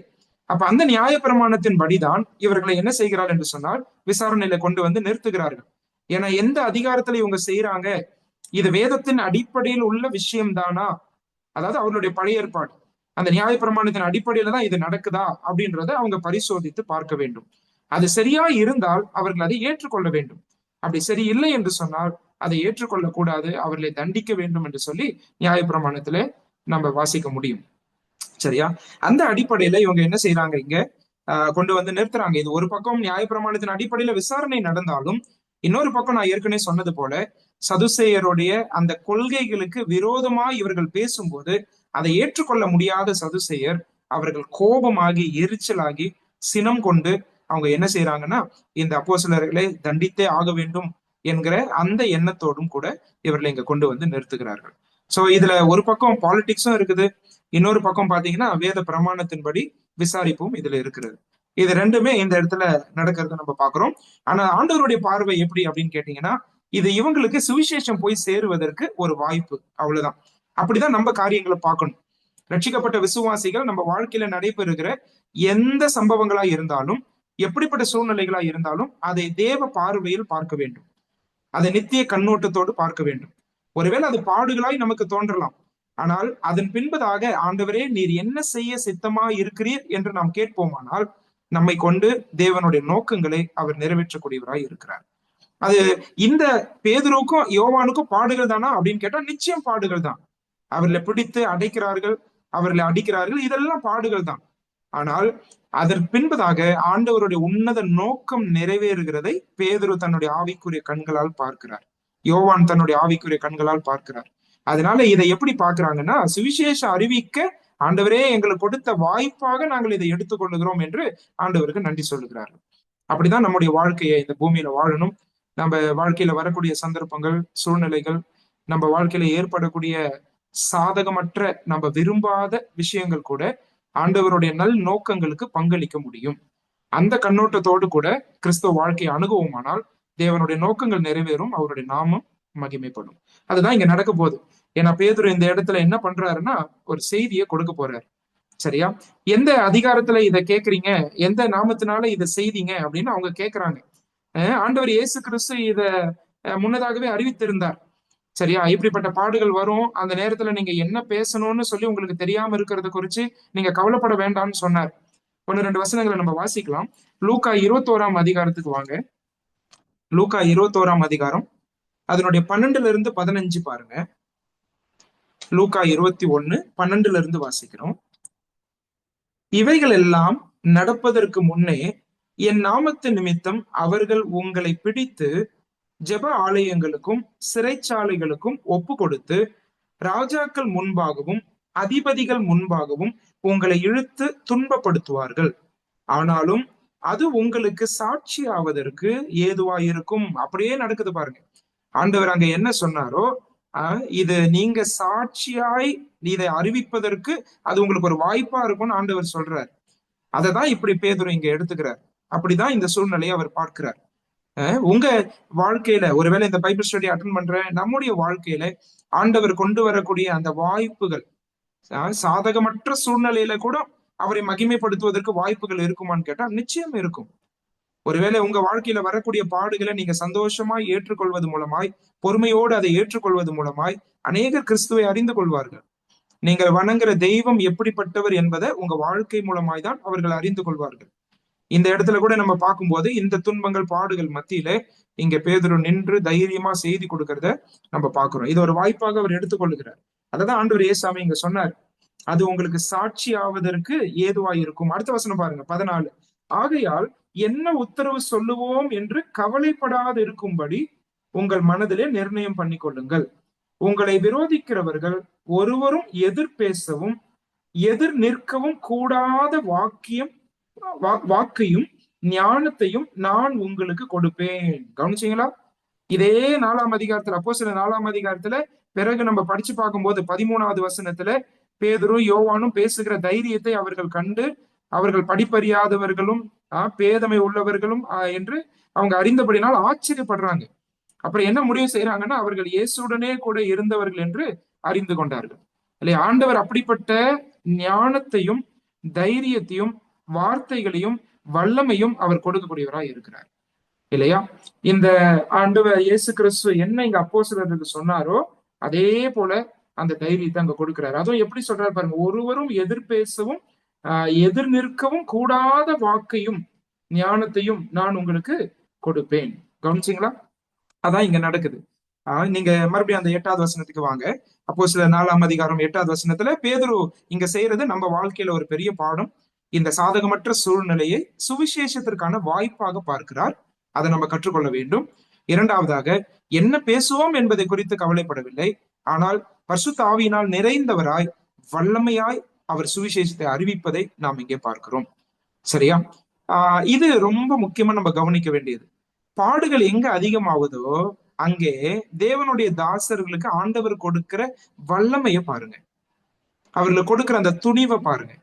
அப்ப அந்த நியாயப்பிரமாணத்தின் படிதான் இவர்களை என்ன செய்கிறார் என்று சொன்னால் விசாரணையில கொண்டு வந்து நிறுத்துகிறார்கள். ஏன்னா எந்த அதிகாரத்துல இவங்க செய்யறாங்க, இது வேதத்தின் அடிப்படையில் உள்ள விஷயம் தானா, அதாவது அவர்களுடைய பழைய ஏற்பாடு அந்த நியாயப்பிரமாணத்தின் அடிப்படையில தான் இது நடக்குதா அப்படின்றத அவங்க பரிசோதித்து பார்க்க வேண்டும். அது சரியா இருந்தால் அவர்கள் அதை ஏற்றுக்கொள்ள வேண்டும். அப்படி சரி இல்லை என்று சொன்னால் அதை ஏற்றுக்கொள்ள கூடாது, அவர்களை தண்டிக்க வேண்டும் என்று சொல்லி நியாயப்பிரமாணத்திலே நம்ம வாசிக்க முடியும். சரியா? அந்த அடிப்படையில இவங்க என்ன செய்யறாங்க, இங்க கொண்டு வந்து நிறுத்துறாங்க. இது ஒரு பக்கம் நியாயப்பிரமாணத்தின் அடிப்படையில விசாரணை நடந்தாலும், இன்னொரு பக்கம் நான் ஏற்கனவே சொன்னது போல சதுசேயருடைய அந்த கொள்கைகளுக்கு விரோதமா இவர்கள் பேசும்போது அதை ஏற்றுக்கொள்ள முடியாத சதுசேயர் அவர்கள் கோபமாகி எரிச்சலாகி சினம் கொண்டு அவங்க என்ன செய்யறாங்கன்னா இந்த அப்போஸ்தலர்களை தண்டித்தே ஆக வேண்டும் என்கிற அந்த எண்ணத்தோடும் கூட இவர்களை இங்க கொண்டு வந்து நிறுத்துகிறார்கள். சோ இதுல ஒரு பக்கம் பாலிடிக்ஸும் இருக்குது, இன்னொரு பக்கம் பாத்தீங்கன்னா வேத பிரமாணத்தின்படி விசாரிப்பும் இதுல இருக்கிறது. இது ரெண்டுமே இந்த இடத்துல நடக்கிறத நம்ம பாக்குறோம். ஆனா ஆண்டவருடைய பார்வை எப்படி அப்படின்னு கேட்டீங்கன்னா, இது இவங்களுக்கு சுவிசேஷம் போய் சேருவதற்கு ஒரு வாய்ப்பு, அவ்வளவுதான். அப்படிதான் நம்ம காரியங்களை பார்க்கணும். ரட்சிக்கப்பட்ட விசுவாசிகள் நம்ம வாழ்க்கையில நடைபெறுகிற எந்த சம்பவங்களா இருந்தாலும், எப்படிப்பட்ட சூழ்நிலைகளா இருந்தாலும் அதை தேவ பார்வையில் பார்க்க வேண்டும், அதை நித்திய கண்ணோட்டத்தோடு பார்க்க வேண்டும். ஒருவேளை அது பாடுகளாய் நமக்கு தோன்றலாம், ஆனால் அதன் பின்பதாக ஆண்டவரே நீர் என்ன செய்ய சித்தமா இருக்கிறீர் என்று நாம் கேட்போமானால் நம்மை கொண்டு தேவனுடைய நோக்கங்களை அவர் நிறைவேற்றக்கூடியவராய் இருக்கிறார். அது இந்த பேதுருவுக்கும் யோவானுக்கும் பாடுகள் தானா அப்படின்னு கேட்டா நிச்சயம் பாடுகள் தான். அவர்களை பிடித்து அடைக்கிறார்கள், அவர்களை அடிக்கிறார்கள், இதெல்லாம் பாடுகள் தான். ஆனால் அதற்கு பின்பதாக ஆண்டவருடைய உன்னத நோக்கம் நிறைவேறுகிறதை பேதுரு தன்னுடைய ஆவிக்குரிய கண்களால் பார்க்கிறார், யோவான் தன்னுடைய ஆவிக்குரிய கண்களால் பார்க்கிறார். அதனால இதை எப்படி பார்க்கிறாங்கன்னா, சுவிசேஷம் அறிவிக்க ஆண்டவரே எங்களுக்கு கொடுத்த வாய்ப்பாக நாங்கள் இதை எடுத்துக்கொள்ளுகிறோம் என்று ஆண்டவருக்கு நன்றி சொல்லுகிறார்கள். அப்படிதான் நம்முடைய வாழ்க்கையை இந்த பூமியில வாழணும். நம்ம வாழ்க்கையில வரக்கூடிய சந்தர்ப்பங்கள், சூழ்நிலைகள், நம்ம வாழ்க்கையில ஏற்படக்கூடிய சாதகமற்ற நம்ம விரும்பாத விஷயங்கள் கூட ஆண்டவருடைய நல் நோக்கங்களுக்கு பங்களிக்க முடியும். அந்த கண்ணோட்டத்தோடு கூட கிறிஸ்துவ வாழ்க்கையை அணுகுவோமானால் தேவனுடைய நோக்கங்கள் நிறைவேறும், அவருடைய நாமம் மகிமைப்படும். அதுதான் இங்க நடக்க போகுது. ஏன்னா பேதுரு இந்த இடத்துல என்ன பண்றாருன்னா ஒரு செய்தியை கொடுக்க போறாரு. சரியா? எந்த அதிகாரத்துல இதை கேக்குறீங்க, எந்த நாமத்தினால இதை செய்தீங்க அப்படின்னு அவங்க கேக்குறாங்க. ஆண்டவர் இயேசு கிறிஸ்து இத முன்னதாகவே அறிவித்திருந்தார். சரியா? இப்படிப்பட்ட பாடுகள் வரும், அந்த நேரத்துல நீங்க என்ன பேசணும்னு சொல்லி உங்களுக்கு தெரியாம இருக்கிறத குறிச்சு நீங்க கவலைப்பட வேண்டாம்னு சொன்னார். 1-2 வசனங்களை நம்ம வாசிக்கலாம். லூக்கா 21 அதிகாரத்துக்கு வாங்க. லூக்கா 21 அதிகாரம் அதனுடைய 12-15 பாருங்க. லூக்கா 21:12 வாசிக்கிறோம். இவைகள் எல்லாம் நடப்பதற்கு முன்னே என் நாமத்து நிமித்தம் அவர்கள் உங்களை பிடித்து ஜெப ஆலயங்களுக்கும் சிறைச்சாலைகளுக்கும் ஒப்பு கொடுத்து ராஜாக்கள் முன்பாகவும் அதிபதிகள் முன்பாகவும் உங்களை இழுத்து துன்பப்படுத்துவார்கள். ஆனாலும் அது உங்களுக்கு சாட்சி ஆவதற்கு ஏதுவாயிருக்கும். அப்படியே நடக்குது பாருங்க. ஆண்டவர் அங்க என்ன சொன்னாரோ இது நீங்க சாட்சியாய் இதை அறிவிப்பதற்கு அது உங்களுக்கு ஒரு வாய்ப்பா இருக்கும்னு ஆண்டவர் சொல்றார். அததான் இப்படி பேதுரு இங்க எடுத்துக்கிறார். அப்படிதான் இந்த சூழ்நிலையை அவர் பார்க்கிறார். உங்க வாழ்க்கையில ஒருவேளை இந்த பைபிள் ஸ்டடி அட்டென்ட் பண்ற நம்முடைய வாழ்க்கையில ஆண்டவர் கொண்டு வரக்கூடிய அந்த வாய்ப்புகள், சாதகமற்ற சூழ்நிலையில கூட அவரை மகிமைப்படுத்துவதற்கு வாய்ப்புகள் இருக்குமான்னு கேட்டா நிச்சயம் இருக்கும். ஒருவேளை உங்க வாழ்க்கையில வரக்கூடிய பாடுகளை நீங்க சந்தோஷமாய் ஏற்றுக்கொள்வது மூலமாய், பொறுமையோடு அதை ஏற்றுக்கொள்வது மூலமாய் அநேகர் கிறிஸ்துவை அறிந்து கொள்வார்கள். நீங்கள் வணங்குற தெய்வம் எப்படிப்பட்டவர் என்பதை உங்க வாழ்க்கை மூலமாய் தான் அவர்கள் அறிந்து கொள்வார்கள். இந்த இடத்துல கூட நம்ம பார்க்கும்போது இந்த துன்பங்கள் பாடுகள் மத்தியில இங்க பேதுரு நின்று தைரியமா செய்தி கொடுக்கறத நம்ம பார்க்கிறோம். இது ஒரு வாய்ப்பாக அவர் எடுத்துக்கொள்ளுகிறார். அததான் ஆண்டவர் இயேசுவே இங்க சொன்னார், அது உங்களுக்கு சாட்சி ஆவதற்கு ஏதுவாய் இருக்கும். அடுத்த வசனம் பாருங்க, 14. ஆகையால் என்ன உத்தரவு சொல்லுவோம் என்று கவலைப்படாது இருக்கும்படி உங்கள் மனதிலே நிர்ணயம் பண்ணி கொள்ளுங்கள். உங்களை விரோதிக்கிறவர்கள் ஒருவரும் எதிர் பேசவும் எதிர் நிற்கவும் கூடாத வாக்கையும் ஞானத்தையும் நான் உங்களுக்கு கொடுப்பேன். கவனிச்சீங்களா? இதே 4ஆம் அதிகாரத்துல, அப்போஸ்தலர் 4ஆம் அதிகாரத்துல பிறகு நம்ம படிச்சு பார்க்கும்போது 13வது வசனத்துல பேதுரு யோவானும் பேசுகிற தைரியத்தை அவர்கள் கண்டு அவர்கள் படிப்பறியாதவர்களும் பேதமை உள்ளவர்களும் என்று அவங்க அறிந்தபடினால் ஆச்சரியப்படுறாங்க. அப்புறம் என்ன முடிவு செய்யறாங்கன்னா, அவர்கள் இயேசுடனே கூட இருந்தவர்கள் என்று அறிந்து கொண்டார்கள் இல்லையா. ஆண்டவர் அப்படிப்பட்ட ஞானத்தையும் தைரியத்தையும் வார்த்தைகளையும் வல்லமையும் அவர் கொடுக்கக்கூடியவராய் இருக்கிறார் இல்லையா. இந்த ஆண்டவர் இயேசு கிறிஸ்து என்ன இங்க அப்போஸ்தலருக்கு சொன்னாரோ அதே போல அந்த தைரியத்தை அங்க கொடுக்கிறார். அதுவும் எப்படி சொல்றாரு பாருங்க, ஒருவரும் எதிர்பேசவும் எதிர் நிற்கவும் கூடாத வாக்கையும் ஞானத்தையும் நான் உங்களுக்கு கொடுப்பேன். கவனிச்சிங்களா? அதான் இங்க நடக்குது. நீங்க மறுபடியும் அந்த 8வது வசனத்துக்கு வாங்க. அப்போஸ்தலர் 4ஆம் அதிகாரம் 8வது வசனத்துல பேதுரு இங்க செய்யறது நம்ம வாழ்க்கையில ஒரு பெரிய பாடம். இந்த சாதகமற்ற சூழ்நிலையை சுவிசேஷத்திற்கான வாய்ப்பாக பார்க்கிறார். அதை நம்ம கற்றுக்கொள்ள வேண்டும். இரண்டாவதாக, என்ன பேசுவோம் என்பதை குறித்து கவலைப்படவில்லை. ஆனால் பரிசுத்த ஆவியினால் நிறைந்தவராய் வல்லமையாய் அவர் சுவிசேஷத்தை அறிவிப்பதை நாம் இங்கே பார்க்கிறோம். சரியா? இது ரொம்ப முக்கியமா நம்ம கவனிக்க வேண்டியது. பாடுகள் எங்க அதிகமாகுதோ அங்கே தேவனுடைய தாசர்களுக்கு ஆண்டவர் கொடுக்கிற வல்லமையை பாருங்க, அவர்களுக்கு கொடுக்கிற அந்த துணிவை பாருங்க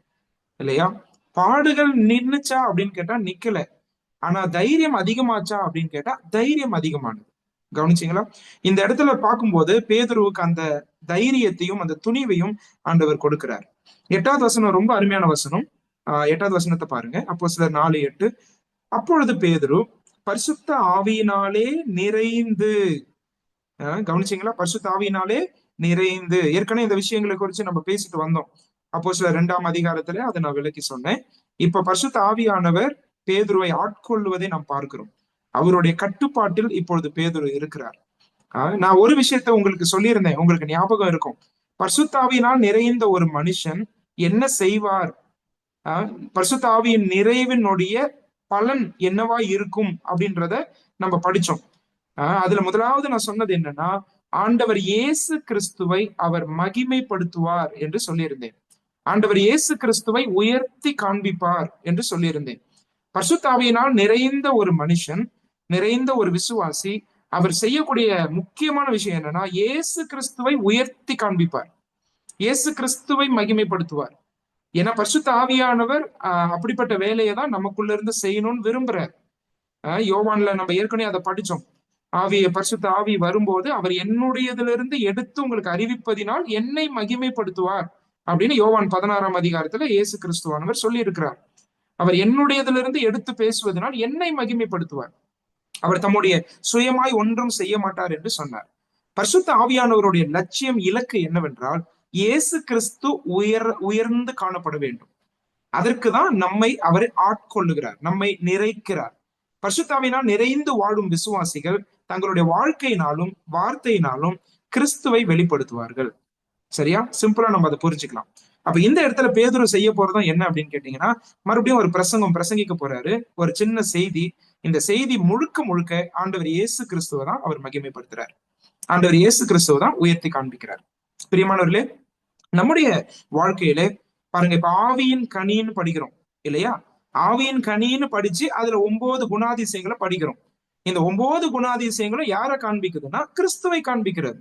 இல்லையா. பாடுகள் நின்னுச்சா அப்படின்னு கேட்டா நிக்கல. ஆனா தைரியம் அதிகமாச்சா அப்படின்னு கேட்டா தைரியம் அதிகமானது. கவனிச்சீங்களா? இந்த இடத்துல பார்க்கும்போது பேதுருவுக்கு அந்த தைரியத்தையும் அந்த துணிவையும் ஆண்டவர் கொடுக்கிறார். 8வது வசனம் ரொம்ப அருமையான வசனம். 8வது வசனத்தை பாருங்க. அப்போஸ்தலர் 4:8. அப்பொழுது பேதுரு பரிசுத்த ஆவியினாலே நிறைந்து, கவனிச்சீங்களா? பரிசுத்த ஆவியினாலே நிறைந்து. ஏற்கனவே இந்த விஷயங்களை குறித்து நம்ம பேசிட்டு வந்தோம். அப்போஸ்தலர் 2ஆம் அதிகாரத்துல அதை நான் விளக்கி சொன்னேன். இப்ப பரிசுத்த ஆவியானவர் பேதுருவை ஆட்கொள்வதை நாம் பார்க்கிறோம். அவருடைய கட்டுப்பாட்டில் இப்பொழுது பேதுரு இருக்கிறார். நான் ஒரு விஷயத்த உங்களுக்கு சொல்லியிருந்தேன், உங்களுக்கு ஞாபகம் இருக்கும். பரிசுத்த ஆவியினால் நிறைந்த ஒரு மனுஷன் என்ன செய்வார், பரிசுத்த ஆவியின் நிறைவினுடைய பலன் என்னவா இருக்கும் அப்படின்றத நம்ம படிச்சோம். அதுல முதலாவது நான் சொன்னது என்னன்னா, ஆண்டவர் இயேசு கிறிஸ்துவை அவர் மகிமைப்படுத்துவார் என்று சொல்லியிருந்தேன். ஆண்டவர் இயேசு கிறிஸ்துவை உயர்த்தி காண்பிப்பார் என்று சொல்லியிருந்தேன். பரிசுத்த ஆவியினால் நிறைந்த ஒரு மனுஷன், நிறைந்த ஒரு விசுவாசி, அவர் செய்யக்கூடிய முக்கியமான விஷயம் என்னன்னா, இயேசு கிறிஸ்துவை உயர்த்தி காண்பிப்பார், இயேசு கிறிஸ்துவை மகிமைப்படுத்துவார். ஏன்னா பரிசுத்த ஆவியானவர் அப்படிப்பட்ட வேலையை தான் நமக்குள்ள இருந்து செய்யணும்னு விரும்புறார். யோவான்ல நம்ம ஏற்கனவே அதை படிச்சோம். பரிசுத்த ஆவி வரும்போது அவர் என்னுடையதிலிருந்து எடுத்து உங்களுக்கு அறிவிப்பதினால் என்னை மகிமைப்படுத்துவார் அப்படின்னு யோவான் 16ஆம் அதிகாரத்துல இயேசு கிறிஸ்துவானவர் சொல்லி இருக்கிறார். அவர் என்னுடையதிலிருந்து எடுத்து பேசுவதனால் என்னை மகிமைப்படுத்துவார். அவர் தம்முடைய சுயமாய் ஒன்றும் செய்ய மாட்டார் என்று சொன்னார். பரிசுத்த ஆவியானவருடைய லட்சியம், இலக்கு என்னவென்றால் இயேசு கிறிஸ்து உயர்ந்து காணப்பட வேண்டும். அதற்குதான் நம்மை அவர் ஆட்கொள்ளுகிறார், நம்மை நிறைக்கிறார். பரிசுத்த ஆவியினால் நிறைந்து வாழும் விசுவாசிகள் தங்களுடைய வாழ்க்கையினாலும் வார்த்தையினாலும் கிறிஸ்துவை வெளிப்படுத்துவார்கள். சரியா? சிம்பிளா நம்ம அதை புரிஞ்சுக்கலாம். அப்ப இந்த இடத்துல பேதுரு செய்ய போறதும் என்ன அப்படின்னு கேட்டீங்கன்னா, மறுபடியும் ஒரு பிரசங்கிக்க போறாரு. ஒரு சின்ன செய்தி. இந்த செய்தி முழுக்க முழுக்க ஆண்டவர் இயேசு கிறிஸ்துவை தான் அவர் மகிமைப்படுத்துறார். ஆண்டவர் இயேசு குருவை தான் உயர்த்தி காண்பிக்கிறார். பிரியமானவர்களே, நம்முடைய வாழ்க்கையில பாருங்க, இப்ப ஆவியின் கனின்னு படிக்கிறோம் இல்லையா. ஆவியின் கனின்னு படிச்சு அதுல 9 குணாதிசயங்களை படிக்கிறோம். இந்த 9 குணாதிசயங்களும் யாரை காண்பிக்குதுன்னா கிறிஸ்துவை காண்பிக்கிறது.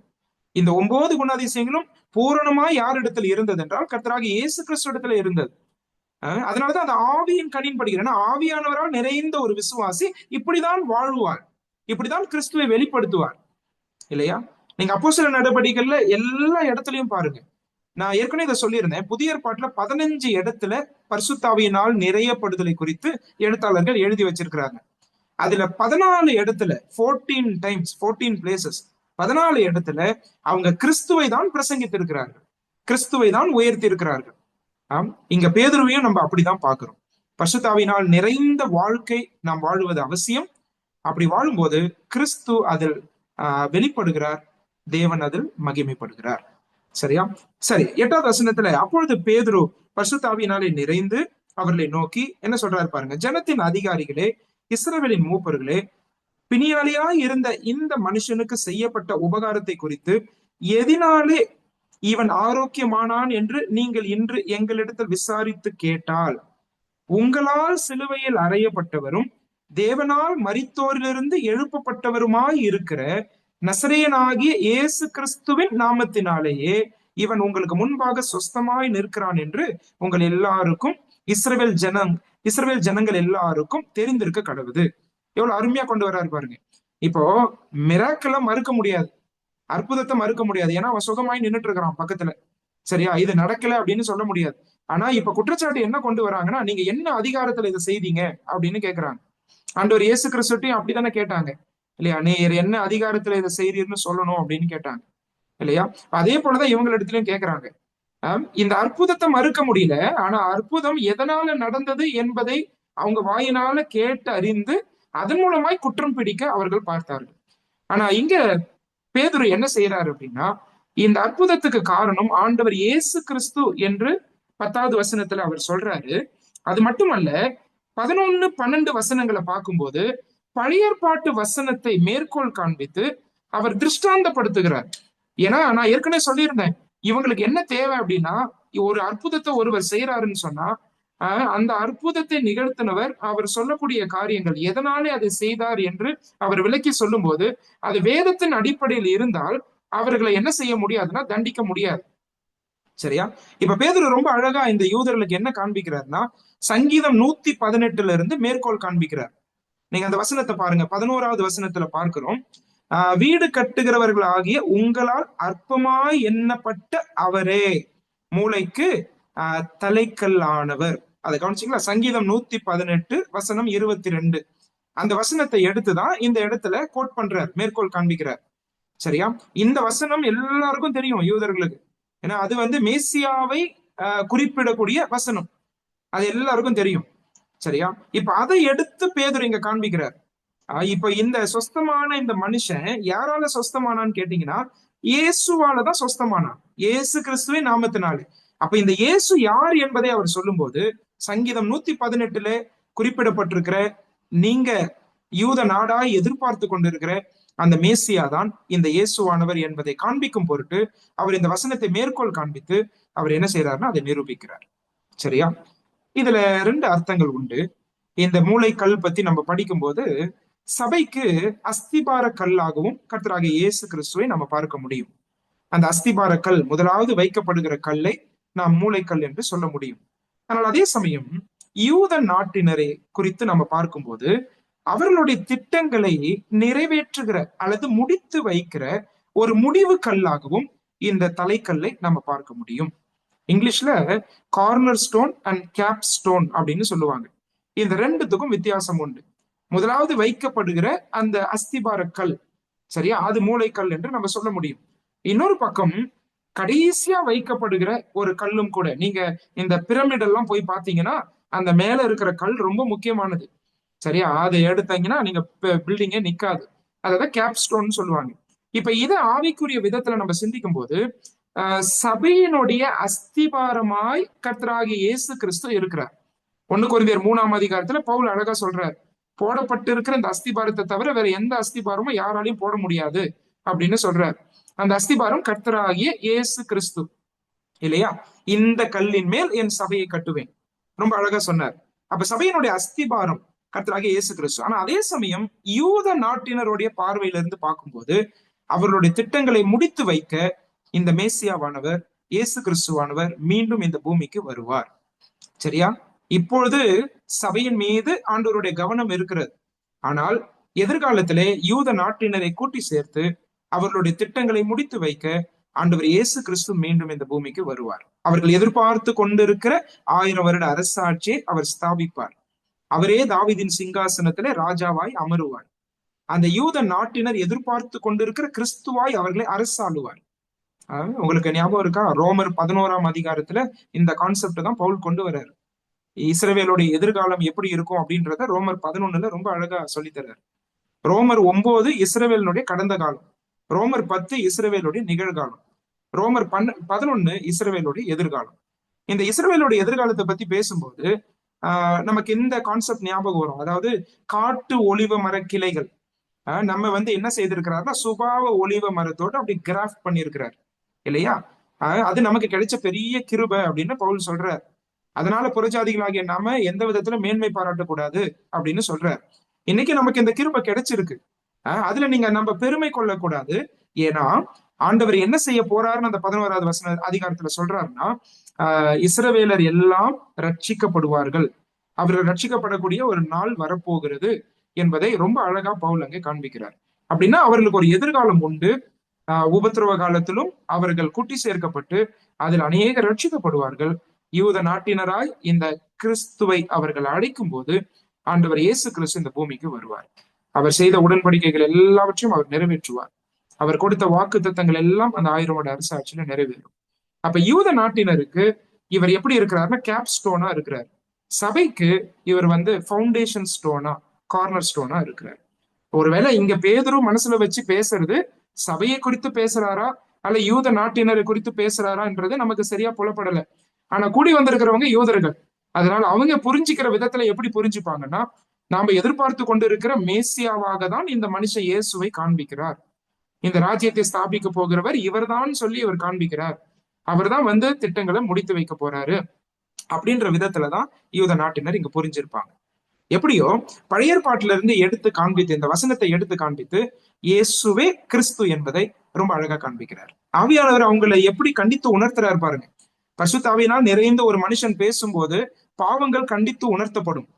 இந்த 9 குணாதிசயங்களும் பூரணமா யார் இடத்துல இருந்தது என்றால் கர்த்தராகிய இயேசு கிறிஸ்து இடத்துல இருந்தது. அதனாலதான் அந்த ஆவியின் கனின்னு படிக்கிறேன். ஆவியானவரால் நிறைந்த ஒரு விசுவாசி இப்படிதான் வாழ்வார், இப்படிதான் கிறிஸ்துவை வெளிப்படுத்துவார் இல்லையா. நீங்க அப்போஸ்தலர் நடவடிக்கைகள்ல எல்லா இடத்துலயும் பாருங்க. நான் ஏற்கனவே இதை சொல்லியிருந்தேன். புதிய ஏற்பாட்டுல 15 இடத்துல பரிசுத்த ஆவியினால் நிறையப்படுதலை குறித்து எழுத்தாளர்கள் எழுதி வச்சிருக்கிறாங்க. அதுல 14 இடத்துல 14 டைம்ஸ் 14 பிளேசஸ் 14 இடத்துல அவங்க கிறிஸ்துவை தான் பிரசங்கித்திருக்கிறார்கள், கிறிஸ்துவை தான் உயர்த்தி இருக்கிறார்கள். இங்க பேதுருவையும் நம்ம அப்படிதான் பாக்குறோம். பரிசுத்த ஆவியினால் நிறைந்த வாழ்க்கை நாம் வாழுவது அவசியம். அப்படி வாழும்போது கிறிஸ்து அதில் வெளிப்படுகிறார், தேவன் அதில் மகிமைப்படுகிறார். சரியா? சரி, 8வது வசனத்துல அப்பொழுது பேதுரு பரிசுத்த ஆவியினாலே நிறைந்து அவர்களை நோக்கி என்ன சொல்றாரு பாருங்க. ஜனத்தின் அதிகாரிகளே, இஸ்ரவேலின் மூப்பர்களே, பிணியாளியாய் இருந்த இந்த மனுஷனுக்கு செய்யப்பட்ட உபகாரத்தை குறித்து எதினாலே இவன் ஆரோக்கியமானான் என்று நீங்கள் இன்று எங்களிடத்தில் விசாரித்து கேட்டால், உங்களால் சிலுவையில் அறையப்பட்டவரும் தேவனால் மரித்தோரிலிருந்து எழுப்பப்பட்டவருமாய் இருக்கிற நசரேயனாகிய இயேசு கிறிஸ்துவின் நாமத்தினாலேயே இவன் உங்களுக்கு முன்பாக சொஸ்தமாய் நிற்கிறான் என்று உங்கள் எல்லாருக்கும் இஸ்ரவேல் ஜனங்கள் எல்லாருக்கும் தெரிந்திருக்க கடவுது. எவ்வளவு அருமையா கொண்டு வர்றாரு பாருங்க. இப்போ மிராக்கிள மறுக்க முடியாது, அற்புதத்தை மறுக்க முடியாது, ஏன்னா அவன் சுகமாய் நின்னுட்டு இருக்கிறான் பக்கத்துல. சரியா? இது நடக்கல அப்படின்னு சொல்ல முடியாது. ஆனா இப்ப குற்றச்சாட்டு என்ன கொண்டு வராங்கன்னா, நீங்க என்ன அதிகாரத்துல இதை செய்தீங்க அப்படின்னு கேக்குறாங்க. ஆண்டவர் இயேசு கிறிஸ்துட்டையும் அப்படித்தானே கேட்டாங்க இல்லையா? நீர் என்ன அதிகாரத்துல இதை செய்றீர்னு சொல்லணும் அப்படின்னு கேட்டாங்க இல்லையா? அதே போலதான் இவங்க இடத்துலயும் கேக்குறாங்க. இந்த அற்புதத்தை மறுக்க முடியல, ஆனா அற்புதம் எதனால நடந்தது என்பதை அவங்க வாயினால கேட்டு அறிந்து அதன் மூலமாய் குற்றம் பிடிக்க அவர்கள் பார்த்தார்கள். ஆனா இங்க பேதுரு என்ன செய்யறாரு அப்படின்னா, இந்த அற்புதத்துக்கு காரணம் ஆண்டவர் இயேசு கிறிஸ்து என்று 10வது வசனத்துல அவர் சொல்றாரு. அது மட்டுமல்ல, 11, 12 வசனங்களை பார்க்கும்போது பழைய ஏற்பாட்டு வசனத்தை மேற்கோள் காண்பித்து அவர் திருஷ்டாந்தப்படுத்துகிறார். ஏன்னா நான் ஏற்கனவே சொல்லியிருந்தேன், இவங்களுக்கு என்ன தேவை அப்படின்னா, ஒரு அற்புதத்தை ஒருவர் செய்யறாருன்னு சொன்னா அந்த அற்புதத்தை நிகழ்த்தினவர் அவர் சொல்லக்கூடிய காரியங்கள் எதனாலே அதை செய்தார் என்று அவர் விளக்கி சொல்லும் போது அது வேதத்தின் அடிப்படையில் இருந்தால் அவர்களை என்ன செய்ய முடியாதுன்னா தண்டிக்க முடியாது. சரியா? இப்ப பேதுரு ரொம்ப அழகா இந்த யூதர்களுக்கு என்ன காண்பிக்கிறார்னா, சங்கீதம் 118 இருந்து மேற்கோள் காண்பிக்கிறார். நீங்க அந்த வசனத்தை பாருங்க. 11வது வசனத்துல பார்க்கிறோம், வீடு கட்டுகிறவர்கள் ஆகிய உங்களால் அற்பமாய் எண்ணப்பட்ட அவரே மூளைக்கு தலைக்கல்லானவர். அதை கவனிச்சிங்களா? சங்கீதம் 118 வசனம் 22. அந்த வசனத்தை எடுத்துதான் இந்த இடத்துல கோட் பண்றார், மேற்கோள் காண்பிக்கிறார். சரியா? இந்த வசனம் எல்லாருக்கும் தெரியும் யூதர்களுக்கு, ஏன்னா அது மேசியாவை குறிப்பிடக்கூடிய வசனம், அது எல்லாருக்கும் தெரியும். சரியா? இப்ப அதை எடுத்து பேதுரு இங்க காண்பிக்கிறார். இப்ப இந்த சொஸ்தமான இந்த மனுஷன் யாரால சொஸ்தமானான்னு கேட்டீங்கன்னா, இயேசுவாலதான் சொஸ்தமானான், இயேசு கிறிஸ்துவின் நாமத்தினாலே. அப்ப இந்த இயேசு யார் என்பதை அவர் சொல்லும் போது சங்கீதம் 118 குறிப்பிடப்பட்டிருக்கிற, நீங்க யூத நாடாய் எதிர்பார்த்து கொண்டிருக்கிற அந்த மேசியா தான் இந்த இயேசுவானவர் என்பதை காண்பிக்கும் பொருட்டு அவர் இந்த வசனத்தை மேற்கோள் காண்பித்து அவர் என்ன செய்யறாருன்னா அதை நிரூபிக்கிறார். சரியா? இதுல 2 அர்த்தங்கள் உண்டு. இந்த மூளைக்கல் பத்தி நம்ம படிக்கும் போது சபைக்கு அஸ்திபார கல்லாகவும் கர்த்தராகிய இயேசு கிறிஸ்துவை நம்ம பார்க்க முடியும். அந்த அஸ்திபார கல், முதலாவது வைக்கப்படுகிற கல்லை நாம் மூளைக்கல் என்று சொல்ல முடியும். ஆனால் அதே சமயம் யூத நாட்டினரை குறித்து நம்ம பார்க்கும்போது அவர்களுடைய திட்டங்களை நிறைவேற்றுகிற அல்லது முடித்து வைக்கிற ஒரு முடிவு கல்லாகவும் இந்த தலைக்கல்லை நம்ம பார்க்க முடியும். இங்கிலீஷ்ல corner stone and cap stone அப்படின்னு சொல்லுவாங்க. இந்த 2த்துக்கும் வித்தியாசம் உண்டு. முதலாவது வைக்கப்படுகிற அந்த அஸ்திபார கல், சரியா, அது மூளைக்கல் என்று நம்ம சொல்ல முடியும். இன்னொரு பக்கம் கடைசியா வைக்கப்படுகிற ஒரு கல்லும் கூட, நீங்க இந்த பிரமிட் எல்லாம் போய் பாத்தீங்கன்னா அந்த மேல இருக்கிற கல் ரொம்ப முக்கியமானது. சரியா? அதை எடுத்தீங்கன்னா நீங்க பில்டிங்கே நிக்காது. அதான் கேப் ஸ்டோன் சொல்லுவாங்க. இப்ப இதை ஆவிக்குரிய விதத்துல நம்ம சிந்திக்கும் போது சபையினுடைய அஸ்திபாரமாய் கர்த்தராகிய இயேசு கிறிஸ்து இருக்கிறார். 1 கொரிந்தியர் 3ஆம் அதிகாரத்துல பவுல் அழகா சொல்றார், போடப்பட்டிருக்கிற இந்த அஸ்திபாரத்தை தவிர வேற எந்த அஸ்திபாரமும் யாராலையும் போட முடியாது அப்படின்னு சொல்றார். அந்த அஸ்திபாரம் கர்த்தராகிய இயேசு கிறிஸ்து இல்லையா? இந்த கல்லின் மேல் என் சபையை கட்டுவேன், ரொம்ப அழகா சொன்னார். அப்ப சபையினுடைய அஸ்திபாரம் கர்த்தராகிய இயேசு கிறிஸ்து. ஆனா அதே சமயம் யூத நாட்டினருடைய பார்வையிலிருந்து பார்க்கும்போது அவர்களுடைய திட்டங்களை முடித்து வைக்க இந்த மேசியாவானவர் இயேசு கிறிஸ்துவானவர் மீண்டும் இந்த பூமிக்கு வருவார். சரியா? இப்பொழுது சபையின் மீது ஆண்டவருடைய கவனம் இருக்கிறது. ஆனால் எதிர்காலத்திலே யூத நாட்டினரை கூட்டி சேர்த்து அவர்களுடைய திட்டங்களை முடித்து வைக்க ஆண்டவர் இயேசு கிறிஸ்து மீண்டும் இந்த பூமிக்கு வருவார். அவர்கள் எதிர்பார்த்து கொண்டிருக்கிற 1000 வருட அரசாட்சியை அவர் ஸ்தாபிப்பார். அவரே தாவீதின் சிங்காசனத்திலே ராஜாவாய் அமருவார். அந்த யூத நாட்டினர் எதிர்பார்த்து கொண்டிருக்கிற கிறிஸ்துவாய் அவர்களை அரசாளுவார். உங்களுக்கு ஞாபகம் இருக்கா? ரோமர் 11ஆம் அதிகாரத்துல இந்த கான்செப்ட் தான் பவுல் கொண்டு வர்றாரு. இஸ்ரவேலுடைய எதிர்காலம் எப்படி இருக்கும் அப்படின்றத ரோமர் 11ல ரொம்ப அழகா சொல்லித்தர்றாரு. ரோமர் 9 இஸ்ரவேலுடைய கடந்த காலம், ரோமர் 10 இஸ்ரவேலுடைய நிகழ்காலம், ரோமர் 11 இஸ்ரவேலுடைய எதிர்காலம். இந்த இஸ்ரவேலுடைய எதிர்காலத்தை பத்தி பேசும்போது நமக்கு இந்த கான்செப்ட் ஞாபகம் வரும். அதாவது காட்டு ஒலிவ மர கிளைகள் நம்ம என்ன செய்திருக்கிறாருன்னா சுபாவ ஒலிவ மரத்தோட அப்படி கிராஃப்ட் பண்ணியிருக்கிறார் இல்லையா? அது நமக்கு கிடைச்ச பெரிய கிருபை அப்படின்னு பவுல் சொல்றார். அதனால புறஜாதிகளாகிய நாம எந்த விதத்துல மேன்மை பாராட்டக்கூடாது அப்படின்னு சொல்றார். இன்னைக்கு நமக்கு இந்த கிருபை கிடைச்சிருக்கு, அதுல நீங்க நம்ம பெருமை கொள்ளக்கூடாது. ஏன்னா ஆண்டவர் என்ன செய்ய போறாருன்னு அந்த 11வது வசன அதிகாரத்துல சொல்றாருன்னா, இஸ்ரவேலர் எல்லாம் ரட்சிக்கப்படுவார்கள், அவர்கள் ரட்சிக்கப்படக்கூடிய ஒரு நாள் வரப்போகிறது என்பதை ரொம்ப அழகா பவுல் அங்கே காண்பிக்கிறார். அப்படின்னா அவர்களுக்கு ஒரு எதிர்காலம் உண்டு. உபத்திரவ காலத்திலும் அவர்கள் கூட்டி சேர்க்கப்பட்டு அதில் அநேகர் ரட்சிக்கப்படுவார்கள். யூத நாட்டினராய் இந்த கிறிஸ்துவை அவர்கள் அழைக்கும் போது ஆண்டவர் இயேசு கிறிஸ்து இந்த பூமிக்கு வருவார். அவர் செய்த உடன்படிக்கைகள் எல்லாவற்றையும் அவர் நிறைவேற்றுவார். அவர் கொடுத்த வாக்கு தத்தங்கள் எல்லாம் அந்த 1000 வருட அரசாட்சியில நிறைவேறும். அப்ப யூத நாட்டினருக்கு இவர் எப்படி இருக்கிறாருன்னா கேப் ஸ்டோனா இருக்கிறார். சபைக்கு இவர் ஃபவுண்டேஷன் ஸ்டோனா, கார்னர் ஸ்டோனா இருக்கிறார். ஒருவேளை இங்க பேதுரு மனசுல வச்சு பேசுறது சபையை குறித்து பேசுறாரா அல்ல யூத நாட்டினரை குறித்து பேசுறாரான்றது நமக்கு சரியா புலப்படல. ஆனா கூடி வந்திருக்கிறவங்க யூதர்கள். அதனால அவங்க புரிஞ்சுக்கிற விதத்துல எப்படி புரிஞ்சுப்பாங்கன்னா, நாம எதிர்பார்த்து கொண்டு இருக்கிற மேசியாவாக தான் இந்த மனுஷன் இயேசுவை காண்பிக்கிறார். இந்த ராஜ்யத்தை ஸ்தாபிக்க போகிறவர் இவர்தான் சொல்லி இவர் காண்பிக்கிறார். அவர் தான் திட்டங்களை முடித்து வைக்க போறாரு அப்படின்ற விதத்துலதான் யூத நாட்டினர் இங்க புரிஞ்சிருப்பாங்க. எப்படியோ பழைய ஏற்பாட்டில இருந்து எடுத்து காண்பித்து, இந்த வசனத்தை எடுத்து காண்பித்து இயேசுவே கிறிஸ்து என்பதை ரொம்ப அழகா காண்பிக்கிறார். ஆவியானவர் அவங்களை எப்படி கண்டித்து உணர்த்துறாரு பாருங்க. பரிசுத்த ஆவியினால் நிறைந்த ஒரு மனுஷன் பேசும்போது பாவங்கள் கண்டித்து உணர்த்தப்படும்.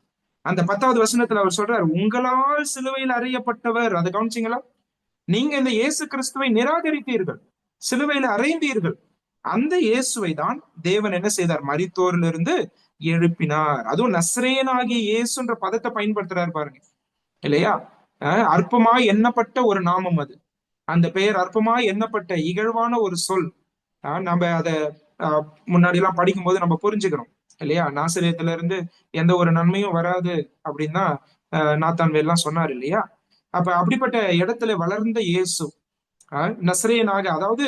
அந்த 10வது வசனத்துல அவர் சொல்றார், உங்களால் சிலுவையில் அறையப்பட்டவர். அதை கவனிச்சீங்களா? நீங்க இந்த இயேசு கிறிஸ்துவை நிராகரித்தீர்கள், சிலுவையில அறைந்தீர்கள். அந்த இயேசுவை தான் தேவன் என்ன செய்தார்? மரித்தோரிலிருந்து எழுப்பினார். அதுவும் நஸ்ரேயனாகிய இயேசுன்ற பதத்தை பயன்படுத்துறாரு பாருங்க, இல்லையா? அற்பமாய் எண்ணப்பட்ட ஒரு நாமம் அது. அந்த பெயர் அற்பமாய் எண்ணப்பட்ட இகழ்வான ஒரு சொல். நம்ம அதை முன்னாடி எல்லாம் படிக்கும்போது நம்ம புரிஞ்சுக்கிறோம், இல்லையா? நாசரேத்துல இருந்து எந்த ஒரு நன்மையும் வராது அப்படின்னு தான் நாத்தான்வேல் சொன்னார், இல்லையா? அப்ப அப்படிப்பட்ட இடத்துல வளர்ந்த இயேசு நஸ்ரேயனாக, அதாவது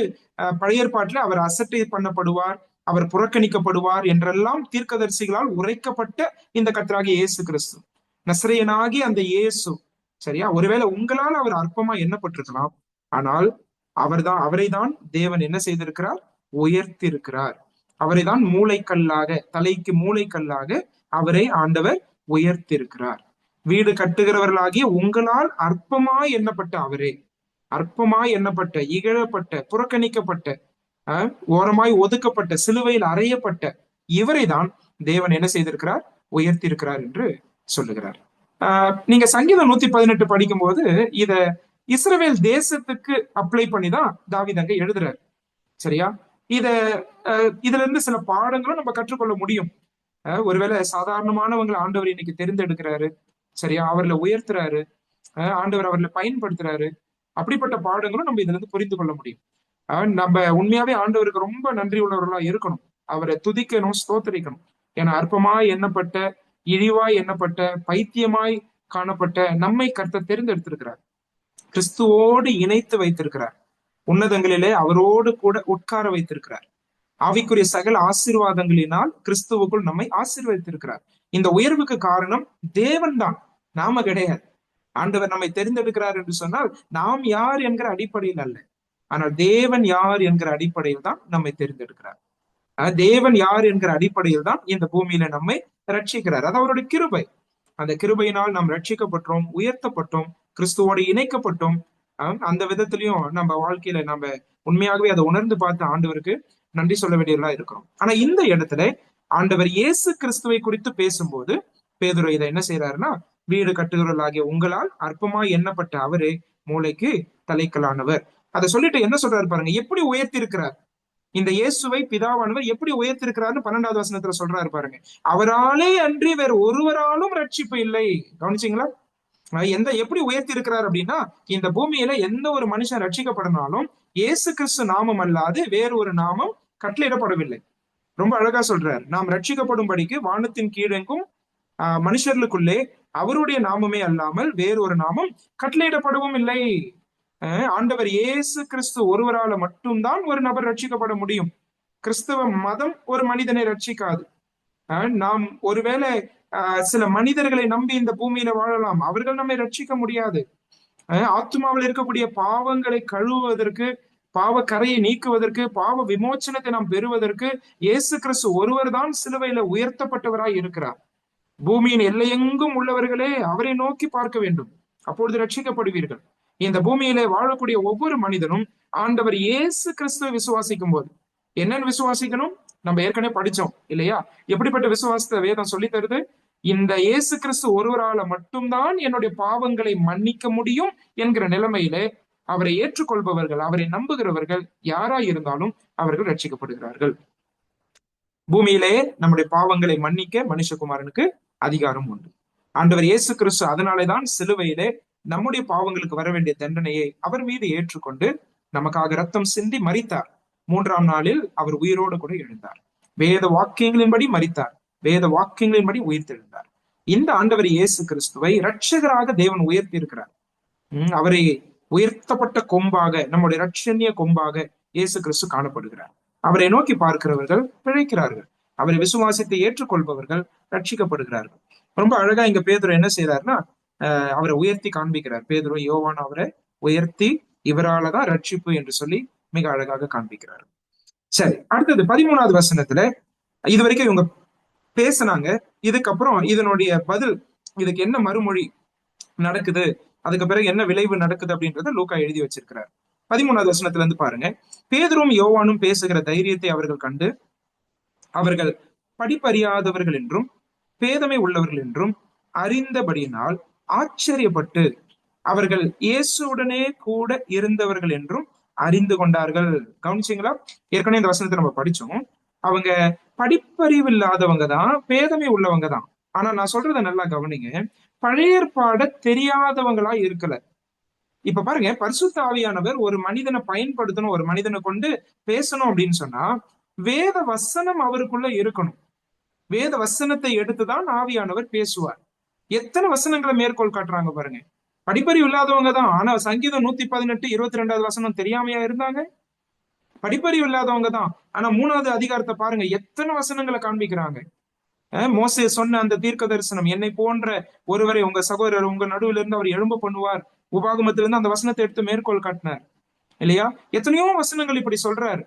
பழைய ஏற்பாட்டுல அவர் அசட்டை பண்ணப்படுவார், அவர் புறக்கணிக்கப்படுவார் என்றெல்லாம் தீர்க்கதரிசிகளால் உரைக்கப்பட்ட இந்த கர்த்தராகிய இயேசு கிறிஸ்து, நஸ்ரேயனாகி அந்த இயேசு, சரியா? ஒருவேளை உங்களால் அவர் அற்பமா எண்ணப்பட்டிருக்கலாம், ஆனால் அவரை தான் தேவன் என்ன செய்திருக்கிறார்? உயர்த்திருக்கிறார். அவரை தான் மூளைக்கல்லாக, தலைக்கு மூளைக்கல்லாக அவரை ஆண்டவர் உயர்த்திருக்கிறார். வீடு கட்டுகிறவர்களாகிய உங்களால் அற்பமாய் எண்ணப்பட்ட அவரே, அற்பமாய் எண்ணப்பட்ட, இகழப்பட்ட, புறக்கணிக்கப்பட்ட, ஓரமாய் ஒதுக்கப்பட்ட, சிலுவையில் அறையப்பட்ட இவரை தான் தேவன் என்ன செய்திருக்கிறார்? உயர்த்தி இருக்கிறார் என்று சொல்லுகிறார். நீங்க சங்கீதம் 118 படிக்கும் போது இத இஸ்ரவேல் தேசத்துக்கு அப்ளை பண்ணிதான் தாவீது அங்க எழுதுறாரு, சரியா? இதுல இருந்து சில பாடங்களும் நம்ம கற்றுக்கொள்ள முடியும். ஒருவேளை சாதாரணமானவங்களை ஆண்டவர் இன்னைக்கு தெரிந்தெடுக்கிறாரு, சரியா? அவர்களை உயர்த்துறாரு, ஆண்டவர் அவர்களை பயன்படுத்துறாரு. அப்படிப்பட்ட பாடங்களும் நம்ம இதுல இருந்து புரிந்து கொள்ள முடியும். நம்ம உண்மையாவே ஆண்டவருக்கு ரொம்ப நன்றி உள்ளவர்களா இருக்கணும். அவரை துதிக்கணும், ஸ்தோத்தரிக்கணும். ஏன்னா அற்பமாய் எண்ணப்பட்ட, இழிவாய் எண்ணப்பட்ட, பைத்தியமாய் காணப்பட்ட நம்மை கர்த்தர் தெரிந்தெடுத்திருக்கிறார், கிறிஸ்துவோடு இணைத்து வைத்திருக்கிறார், உன்னதங்களிலே அவரோடு கூட உட்கார வைத்திருக்கிறார். ஆவிக்குரிய சகல ஆசீர்வாதங்களினால் கிறிஸ்துவுக்குள் நம்மை ஆசீர்வதித்திருக்கிறார். இந்த உயர்வுக்கு காரணம் தேவன் தான், நாம கிடையாது. ஆண்டவர் நம்மை தெரிந்தெடுக்கிறார் என்று சொன்னால் நாம் யார் என்கிற அடிப்படையில் அல்ல, ஆனால் தேவன் யார் என்கிற அடிப்படையில் தான் நம்மை தெரிந்தெடுக்கிறார். தேவன் யார் என்கிற அடிப்படையில் தான் இந்த பூமியில நம்மை ரட்சிக்கிறார். அது அவருடைய கிருபை. அந்த கிருபையினால் நாம் ரட்சிக்கப்பட்டோம், உயர்த்தப்பட்டோம், கிறிஸ்துவோடு இணைக்கப்பட்டோம். அந்த விதத்திலையும் நம்ம வாழ்க்கையில நம்ம உண்மையாகவே அதை உணர்ந்து பார்த்து ஆண்டவருக்கு நன்றி சொல்ல வேண்டியதா இருக்கிறோம். ஆனா இந்த இடத்துல ஆண்டவர் இயேசு கிறிஸ்துவை குறித்து பேசும்போது பேதுரு இதை என்ன செய்யறாருன்னா, வீடு கட்டுகிறவர்களாகிய உங்களால் அற்பமாய் எண்ணப்பட்ட அவரே மூளைக்கு தலைக்கலானவர். அதை சொல்லிட்டு என்ன சொல்றாரு பாருங்க, எப்படி உயர்த்தி இருக்கிறார் இந்த இயேசுவை பிதாவானவர், எப்படி உயர்த்திருக்கிறார்னு 12வது வசனத்துல சொல்றாரு பாருங்க. அவராலே அன்றி வேறு ஒருவராலும் ரட்சிப்பு இல்லை. கவனிச்சீங்களா? எப்படி உயர்த்தி இருக்கிறார் அப்படின்னா, இந்த பூமியில எந்த ஒரு மனுஷன் ரட்சிக்கப்படனாலும் இயேசு கிறிஸ்து நாமம் அல்லாது வேறு ஒரு நாமம் கட்டளையிடப்படவில்லை. ரொம்ப அழகா சொல்றார், நாம் ரட்சிக்கப்படும்படிக்கு வானத்தின் கீழெங்கும் மனுஷர்களுக்குள்ளே அவருடைய நாமமே அல்லாமல் வேறு ஒரு நாமம் கட்டளையிடப்படவும் இல்லை. ஆண்டவர் இயேசு கிறிஸ்து ஒருவரால மட்டும்தான் ஒரு நபர் ரட்சிக்கப்பட முடியும். கிறிஸ்தவ மதம் ஒரு மனிதனை ரட்சிக்காது. நாம் ஒருவேளை சில மனிதர்களை நம்பி இந்த பூமியில வாழலாம், அவர்கள் நம்மை ரட்சிக்க முடியாது. ஆத்மாவில் இருக்கக்கூடிய பாவங்களை கழுவுவதற்கு, பாவ கரையை நீக்குவதற்கு, பாவ விமோச்சனத்தை நாம் பெறுவதற்கு இயேசு கிறிஸ்து ஒருவர் தான் சிலுவையில உயர்த்தப்பட்டவராய் இருக்கிறார். பூமியின் எல்லையெங்கும் உள்ளவர்களே அவரை நோக்கி பார்க்க வேண்டும், அப்பொழுது ரட்சிக்கப்படுவீர்கள். இந்த பூமியிலே வாழக்கூடிய ஒவ்வொரு மனிதனும் ஆண்டவர் இயேசு கிறிஸ்துவை விசுவாசிக்கும் போது என்னன்னு விசுவாசிக்கணும்? நம்ம ஏற்கனவே படிச்சோம் இல்லையா? எப்படிப்பட்ட விசுவாசத்தை வேதம் சொல்லி தருது? இந்த இயேசு கிறிஸ்து ஒருவரால மட்டும்தான் என்னுடைய பாவங்களை மன்னிக்க முடியும் என்கிற நிலைமையிலே அவரை ஏற்றுக்கொள்பவர்கள், அவரை நம்புகிறவர்கள் யாராய் இருந்தாலும் அவர்கள் ரட்சிக்கப்படுகிறார்கள். பூமியிலே நம்முடைய பாவங்களை மன்னிக்க மனுஷகுமாரனுக்கு அதிகாரம் உண்டு. ஆண்டவர் இயேசு கிறிஸ்து அதனாலேதான் சிலுவையிலே நம்முடைய பாவங்களுக்கு வர வேண்டிய தண்டனையை அவர் மீது ஏற்றுக்கொண்டு நமக்காக ரத்தம் சிந்தி மரித்தார். 3ஆம் நாளில் அவர் உயிரோடு கூட எழுந்தார். வேத வாக்கியங்களின்படி மரித்தார், வேத வாக்கியங்களின்படி உயிர்த்தெழுந்தார். இந்த ஆண்டவர் இயேசு கிறிஸ்துவை இரட்சகராக தேவன் உயர்த்தி இருக்கிறார். அவரை உயர்த்தப்பட்ட கொம்பாக, நம்முடைய இரட்சணிய கொம்பாக இயேசு கிறிஸ்து காணப்படுகிறார். அவரை நோக்கி பார்க்கிறவர்கள் பிழைக்கிறார்கள், அவரை விசுவாசித்து ஏற்றுக்கொள்பவர்கள் ரட்சிக்கப்படுகிறார்கள். ரொம்ப அழகா இங்க பேதுரு என்ன செய்யறாருன்னா, அவரை உயர்த்தி காண்பிக்கிறார். பேதுரு யோவான் அவரை உயர்த்தி இவராலதான் ரட்சிப்பு என்று சொல்லி மிக அழகாக காண்பிக்கிறார். சரி, அடுத்தது 13வது வசனத்துல இது வரைக்கும் இவங்க பேசினாங்க. இதுக்கப்புறம் இதனுடைய பதில், இதுக்கு என்ன மறுமொழி நடக்குது, அதுக்கு பிறகு என்ன விளைவு நடக்குது அப்படின்றத லூக்கா எழுதி வச்சிருக்கிறார். 13வது வசனத்துல இருந்து பாருங்க. பேதுரும் யோவானும் பேசுகிற தைரியத்தை அவர்கள் கண்டு அவர்கள் படிப்பறியாதவர்கள் என்றும் பேதமை உள்ளவர்கள் என்றும் அறிந்தபடியினால் ஆச்சரியப்பட்டு அவர்கள் இயேசுடனே கூட இருந்தவர்கள் என்றும் அறிந்து கொண்டார்கள். கவனிச்சிங்களா? ஏற்கனவே இந்த வசனத்தை நம்ம படிச்சோம். அவங்க படிப்பறிவு இல்லாதவங்க தான், பேதமை உள்ளவங்க தான். ஆனா நான் சொல்றதை நல்லா கவனிங்க, பழைய ஏற்பாட தெரியாதவங்களா இருக்கல. இப்ப பாருங்க, பரிசுத்த ஆவியானவர் ஒரு மனிதனை பயன்படுத்தணும், ஒரு மனிதனை கொண்டு பேசணும் அப்படின்னு சொன்னா வேத வசனம் அவருக்குள்ள இருக்கணும். வேத வசனத்தை எடுத்துதான் ஆவியானவர் பேசுவார். எத்தனை வசனங்களை மேற்கோள் காட்டுறாங்க பாருங்க. படிப்பறிவு இல்லாதவங்க தான், ஆனா சங்கீதம் 118 22வது வசனம் தெரியாமையா இருந்தாங்க? படிப்பறிவு இல்லாதவங்க தான், ஆனா 3வது அதிகாரத்தை பாருங்க, எத்தனை வசனங்களை காண்பிக்கிறாங்க. மோசே சொன்ன அந்த தீர்க்க தரிசனம், என்னை போன்ற ஒருவரை உங்க சகோதரர் உங்க நடுவில் இருந்து அவர் எழும்ப பண்ணுவார், உபாகமத்திலிருந்து அந்த வசனத்தை எடுத்து மேற்கோள் காட்டினார் இல்லையா? எத்தனையோ வசனங்கள் இப்படி சொல்றாரு.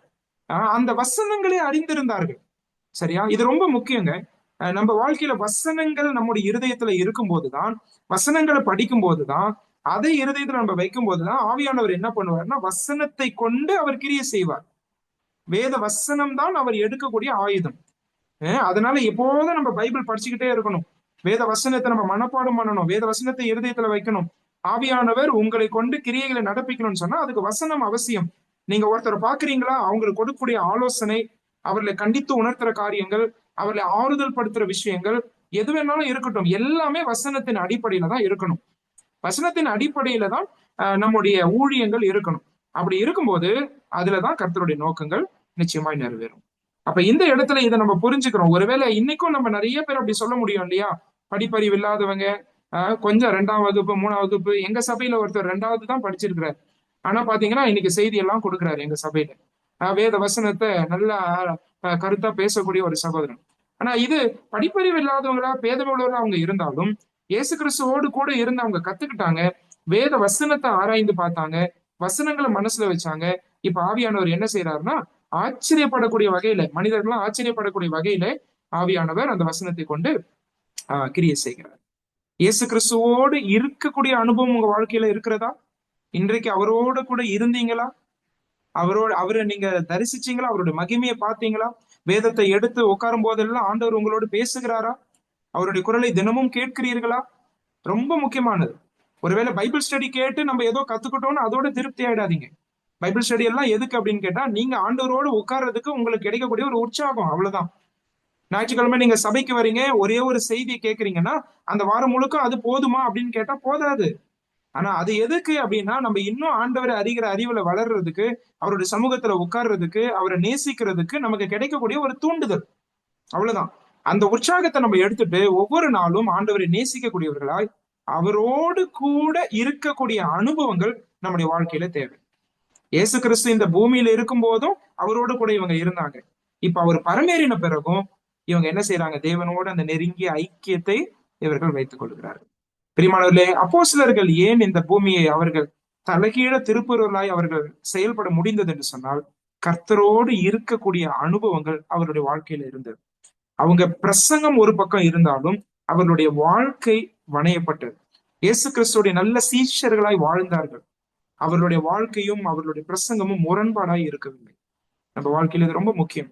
அந்த வசனங்களே அறிந்திருந்தார்கள். சரியா? இது ரொம்ப முக்கியங்க. நம்ம வாழ்க்கையில வசனங்கள் நம்முடைய இருதயத்துல இருக்கும் போதுதான், வசனங்களை படிக்கும் போதுதான், அதை இருதயத்துல நம்ம வைக்கும் போதுதான் ஆவியானவர் என்ன பண்ணுவார்னா வசனத்தை கொண்டு அவர் கிரியை செய்வார். வேத வசனம் தான் அவர் எடுக்கக்கூடிய ஆயுதம். அதனால எப்போதும் நம்ம பைபிள் படிச்சுக்கிட்டே இருக்கணும். வேத வசனத்தை நம்ம மனப்பாடம் பண்ணணும், வேத வசனத்தை இருதயத்துல வைக்கணும். ஆவியானவர் உங்களை கொண்டு கிரியைகளை நடப்பிக்கணும்னு சொன்னா அதுக்கு வசனம் அவசியம். நீங்க ஒருத்தரை பாக்குறீங்களா, அவங்களுக்கு கொடுக்கக்கூடிய ஆலோசனை, அவர்களை கண்டித்து உணர்த்துற காரியங்கள், அவர்களை ஆறுதல் படுத்துற விஷயங்கள் எது வேணாலும் இருக்கட்டும், எல்லாமே வசனத்தின் அடிப்படையில தான் இருக்கணும். வசனத்தின் அடிப்படையில தான் நம்முடைய ஊழியங்கள் இருக்கணும். அப்படி இருக்கும்போது அதுலதான் கர்த்தருடைய நோக்கங்கள் நிச்சயமாய் நிறைவேறும். அப்ப இந்த இடத்துல இதை நம்ம புரிஞ்சுக்கிறோம். ஒருவேளை இன்னைக்கும் நம்ம நிறைய பேர் அப்படி சொல்ல முடியும் இல்லையா? படிப்பறிவு இல்லாதவங்க, கொஞ்சம் 2ஆம் வகுப்பு 3ஆம் வகுப்பு, எங்க சபையில ஒருத்தர் 2வது தான் படிச்சிருக்கிறார். ஆனா பாத்தீங்கன்னா இன்னைக்கு செய்தி எல்லாம் கொடுக்குறாரு எங்க சபையில. வேத வசனத்தை நல்லா கருத்தா பேசக்கூடிய ஒரு சகோதரன். ஆனா இது படிப்பறிவு இல்லாதவங்களா, பேதமை உள்ளவர்களா அவங்க இருந்தாலும் இயேசு கிறிஸ்துவோடு கூட இருந்து அவங்க கத்துக்கிட்டாங்க, வேத வசனத்தை ஆராய்ந்து பார்த்தாங்க, வசனங்களை மனசுல வச்சாங்க. இப்ப ஆவியானவர் என்ன செய்யறாருன்னா ஆச்சரியப்படக்கூடிய வகையில, மனிதர்களும் ஆச்சரியப்படக்கூடிய வகையில ஆவியானவர் அந்த வசனத்தை கொண்டு கிரியை செய்கிறார். இயேசு கிறிஸ்துவோடு இருக்கக்கூடிய அனுபவம் உங்க வாழ்க்கையில இருக்கிறதா? இன்றைக்கு அவரோடு கூட இருந்தீங்களா? அவரை நீங்க தரிசிச்சீங்களா? அவருடைய மகிமையை பார்த்தீங்களா? வேதத்தை எடுத்து உட்காரும் போதெல்லாம் ஆண்டவர் உங்களோடு பேசுகிறாரா? அவருடைய குரலை தினமும் கேட்கிறீர்களா? ரொம்ப முக்கியமானது. ஒருவேளை பைபிள் ஸ்டடி கேட்டு நம்ம ஏதோ கத்துக்கிட்டோம்னு அதோட திருப்தி ஆயிடாதீங்க. பைபிள் ஸ்டடி எல்லாம் எதுக்கு அப்படின்னு கேட்டா, நீங்க ஆண்டவரோடு உட்கார்றதுக்கு உங்களுக்கு கிடைக்கக்கூடிய ஒரு உற்சாகம், அவ்வளவுதான். ஞாயிற்றுக்கிழமை நீங்க சபைக்கு வரீங்க, ஒரே ஒரு செய்தியை கேட்கறீங்கன்னா அந்த வாரம் முழுக்க அது போதுமா அப்படின்னு கேட்டா போதாது. ஆனா அது எதுக்கு அப்படின்னா, நம்ம இன்னும் ஆண்டவரை அறிகிற அறிவுல வளர்றதுக்கு, அவருடைய சமூகத்துல உட்கார்றதுக்கு, அவரை நேசிக்கிறதுக்கு நமக்கு கிடைக்கக்கூடிய ஒரு தூண்டுதல், அவ்வளவுதான். அந்த உற்சாகத்தை நம்ம எடுத்துட்டு ஒவ்வொரு நாளும் ஆண்டவரை நேசிக்கக்கூடியவர்களாய் அவரோடு கூட இருக்கக்கூடிய அனுபவங்கள் நம்முடைய வாழ்க்கையில தேவை. இயேசு கிறிஸ்து இந்த பூமியில இருக்கும் போதும் அவரோடு கூட இவங்க இருந்தாங்க. இப்ப அவர் பரமேறின பிறகும் இவங்க என்ன செய்யறாங்க? தேவனோடு அந்த நெருங்கிய ஐக்கியத்தை இவர்கள் வைத்துக் கொள்கிறார்கள். பிரியமானவர்களே, அப்போஸ்தலர்கள் ஏன் இந்த பூமியை அவர்கள் தலைகீழ திருப்புறவர்களாய் அவர்கள் செயல்பட முடிந்தது என்று சொன்னால், கர்த்தரோடு இருக்கக்கூடிய அனுபவங்கள் அவருடைய வாழ்க்கையில இருந்தது. அவங்க பிரசங்கம் ஒரு பக்கம் இருந்தாலும் அவர்களுடைய வாழ்க்கை வணையப்பட்டது. இயேசு கிறிஸ்துடைய நல்ல சீஷர்களாய் வாழ்ந்தார்கள். அவர்களுடைய வாழ்க்கையும் அவர்களுடைய பிரசங்கமும் முரண்பாடாய் இருக்கவில்லை. நம்ம வாழ்க்கையில இது ரொம்ப முக்கியம்.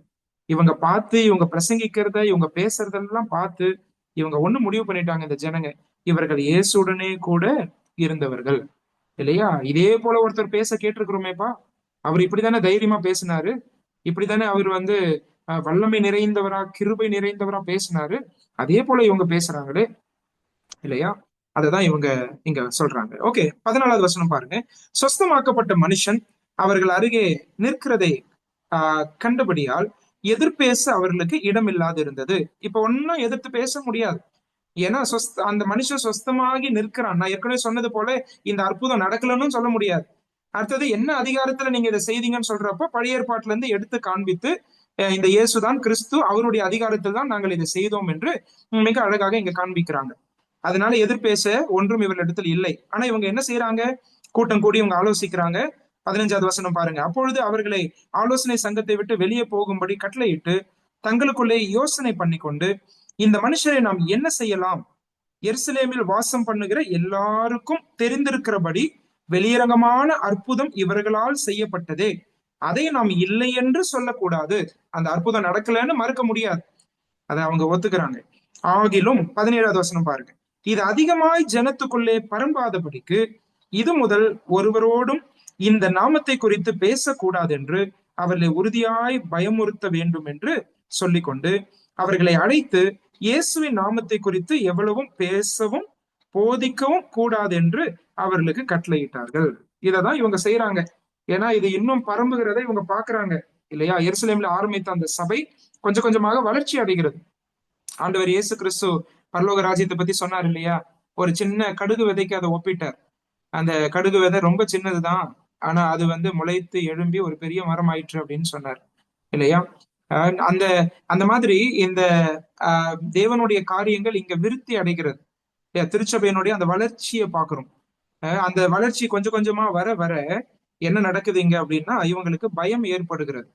இவங்க பிரசங்கிக்கிறத, இவங்க பேசுறதெல்லாம் பார்த்து இவங்க ஒண்ணு முடிவு பண்ணிட்டாங்க இந்த ஜனங்க, இவர்கள் இயேசுடனே கூட இருந்தவர்கள் இல்லையா? இதே போல ஒருத்தர் பேச கேட்டிருக்கிறோமேப்பா, அவர் இப்படித்தானே தைரியமா பேசினாரு, இப்படித்தானே அவர் வல்லமை நிறைந்தவரா கிருபை நிறைந்தவரா பேசினாரு, அதே போல இவங்க பேசுறாங்களே இல்லையா? அததான் இவங்க இங்க சொல்றாங்க. ஓகே, 14வது வசனம் பாருங்க. சொஸ்தமாக்கப்பட்ட மனுஷன் அவர்கள் அருகே நிற்கிறதை கண்டபடியால் எதிர்பேச அவர்களுக்கு இடம் இல்லாது இருந்தது. இப்ப ஒன்னும் எதிர்த்து பேச முடியாது. ஏன்னா அந்த மனுஷன் சொஸ்தமாகி நிற்கிறான். நான் ஏற்கனவே சொன்னது போல இந்த அற்புதம் நடக்கலன்னு சொல்ல முடியாது. அடுத்தது என்ன அதிகாரத்துல நீங்க இதை செய்தீங்கன்னு சொல்றப்ப பழைய ஏற்பாட்டுல இருந்து எடுத்து காண்பித்து இந்த இயேசுதான் கிறிஸ்து, அவருடைய அதிகாரத்தில் தான் நாங்கள் இதை செய்தோம் என்று மிக அழகாக இங்க காண்பிக்கிறாங்க. அதனால எதிர்பேச ஒன்றும் இவர்களிடத்தில் இல்லை. ஆனா இவங்க என்ன செய்யறாங்க? கூட்டம் கூடி இவங்க ஆலோசிக்கிறாங்க. 15வது வசனம் பாருங்க. அப்பொழுது அவர்களை ஆலோசனை சங்கத்தை விட்டு வெளியே போகும்படி கட்டளையிட்டு தங்களுக்குள்ளே யோசனை பண்ணி கொண்டு, இந்த மனுஷரை நாம் என்ன செய்யலாம்? எருசலேமில் வாசம் பண்ணுகிற எல்லாருக்கும் தெரிந்திருக்கிறபடி வெளியரங்கமான அற்புதம் இவர்களால் செய்யப்பட்டதே, அதை நாம் இல்லை என்று சொல்லக்கூடாது. அந்த அற்புதம் நடக்கலன்னு மறுக்க முடியாது, அதை அவங்க ஒத்துக்கிறாங்க. ஆகிலும் 17வது வசனம் பாருங்க. இது அதிகமாய் ஜனத்துக்குள்ளே பரம்பாதபடிக்கு இது முதல் ஒருவரோடும் இந்த நாமத்தை குறித்து பேசக்கூடாது என்று அவர்களை உறுதியாய் பயமுறுத்த வேண்டும் என்று சொல்லிக்கொண்டு அவர்களை அழைத்து இயேசுவின் நாமத்தை குறித்து எவ்வளவும் பேசவும் போதிக்கவும் கூடாது என்று அவர்களுக்கு கட்டளையிட்டார்கள். இததான் இவங்க செய்யறாங்க. ஏன்னா இது இன்னும் பரம்புகிறதை இவங்க பாக்குறாங்க இல்லையா? எருசலேம்ல ஆரம்பித்த அந்த சபை கொஞ்சம் கொஞ்சமாக வளர்ச்சி அடைகிறது. ஆண்டவர் இயேசு கிறிஸ்து பரலோக ராஜ்யத்தை பத்தி சொன்னார் இல்லையா? ஒரு சின்ன கடுகு விதைக்கு அதை ஒப்பிட்டார். அந்த கடுகு விதை ரொம்ப சின்னதுதான், ஆனா அது முளைத்து எழும்பி ஒரு பெரிய மரம் ஆயிற்று அப்படின்னு சொன்னார் இல்லையா? அந்த அந்த மாதிரி இந்த தேவனுடைய காரியங்கள் இங்க விருத்தி அடைகிறது. திருச்சபையினுடைய அந்த வளர்ச்சியை பாக்குறோம். அந்த வளர்ச்சி கொஞ்சம் கொஞ்சமா வர வர என்ன நடக்குது இங்க அப்படின்னா, இவங்களுக்கு பயம் ஏற்படுகிறது.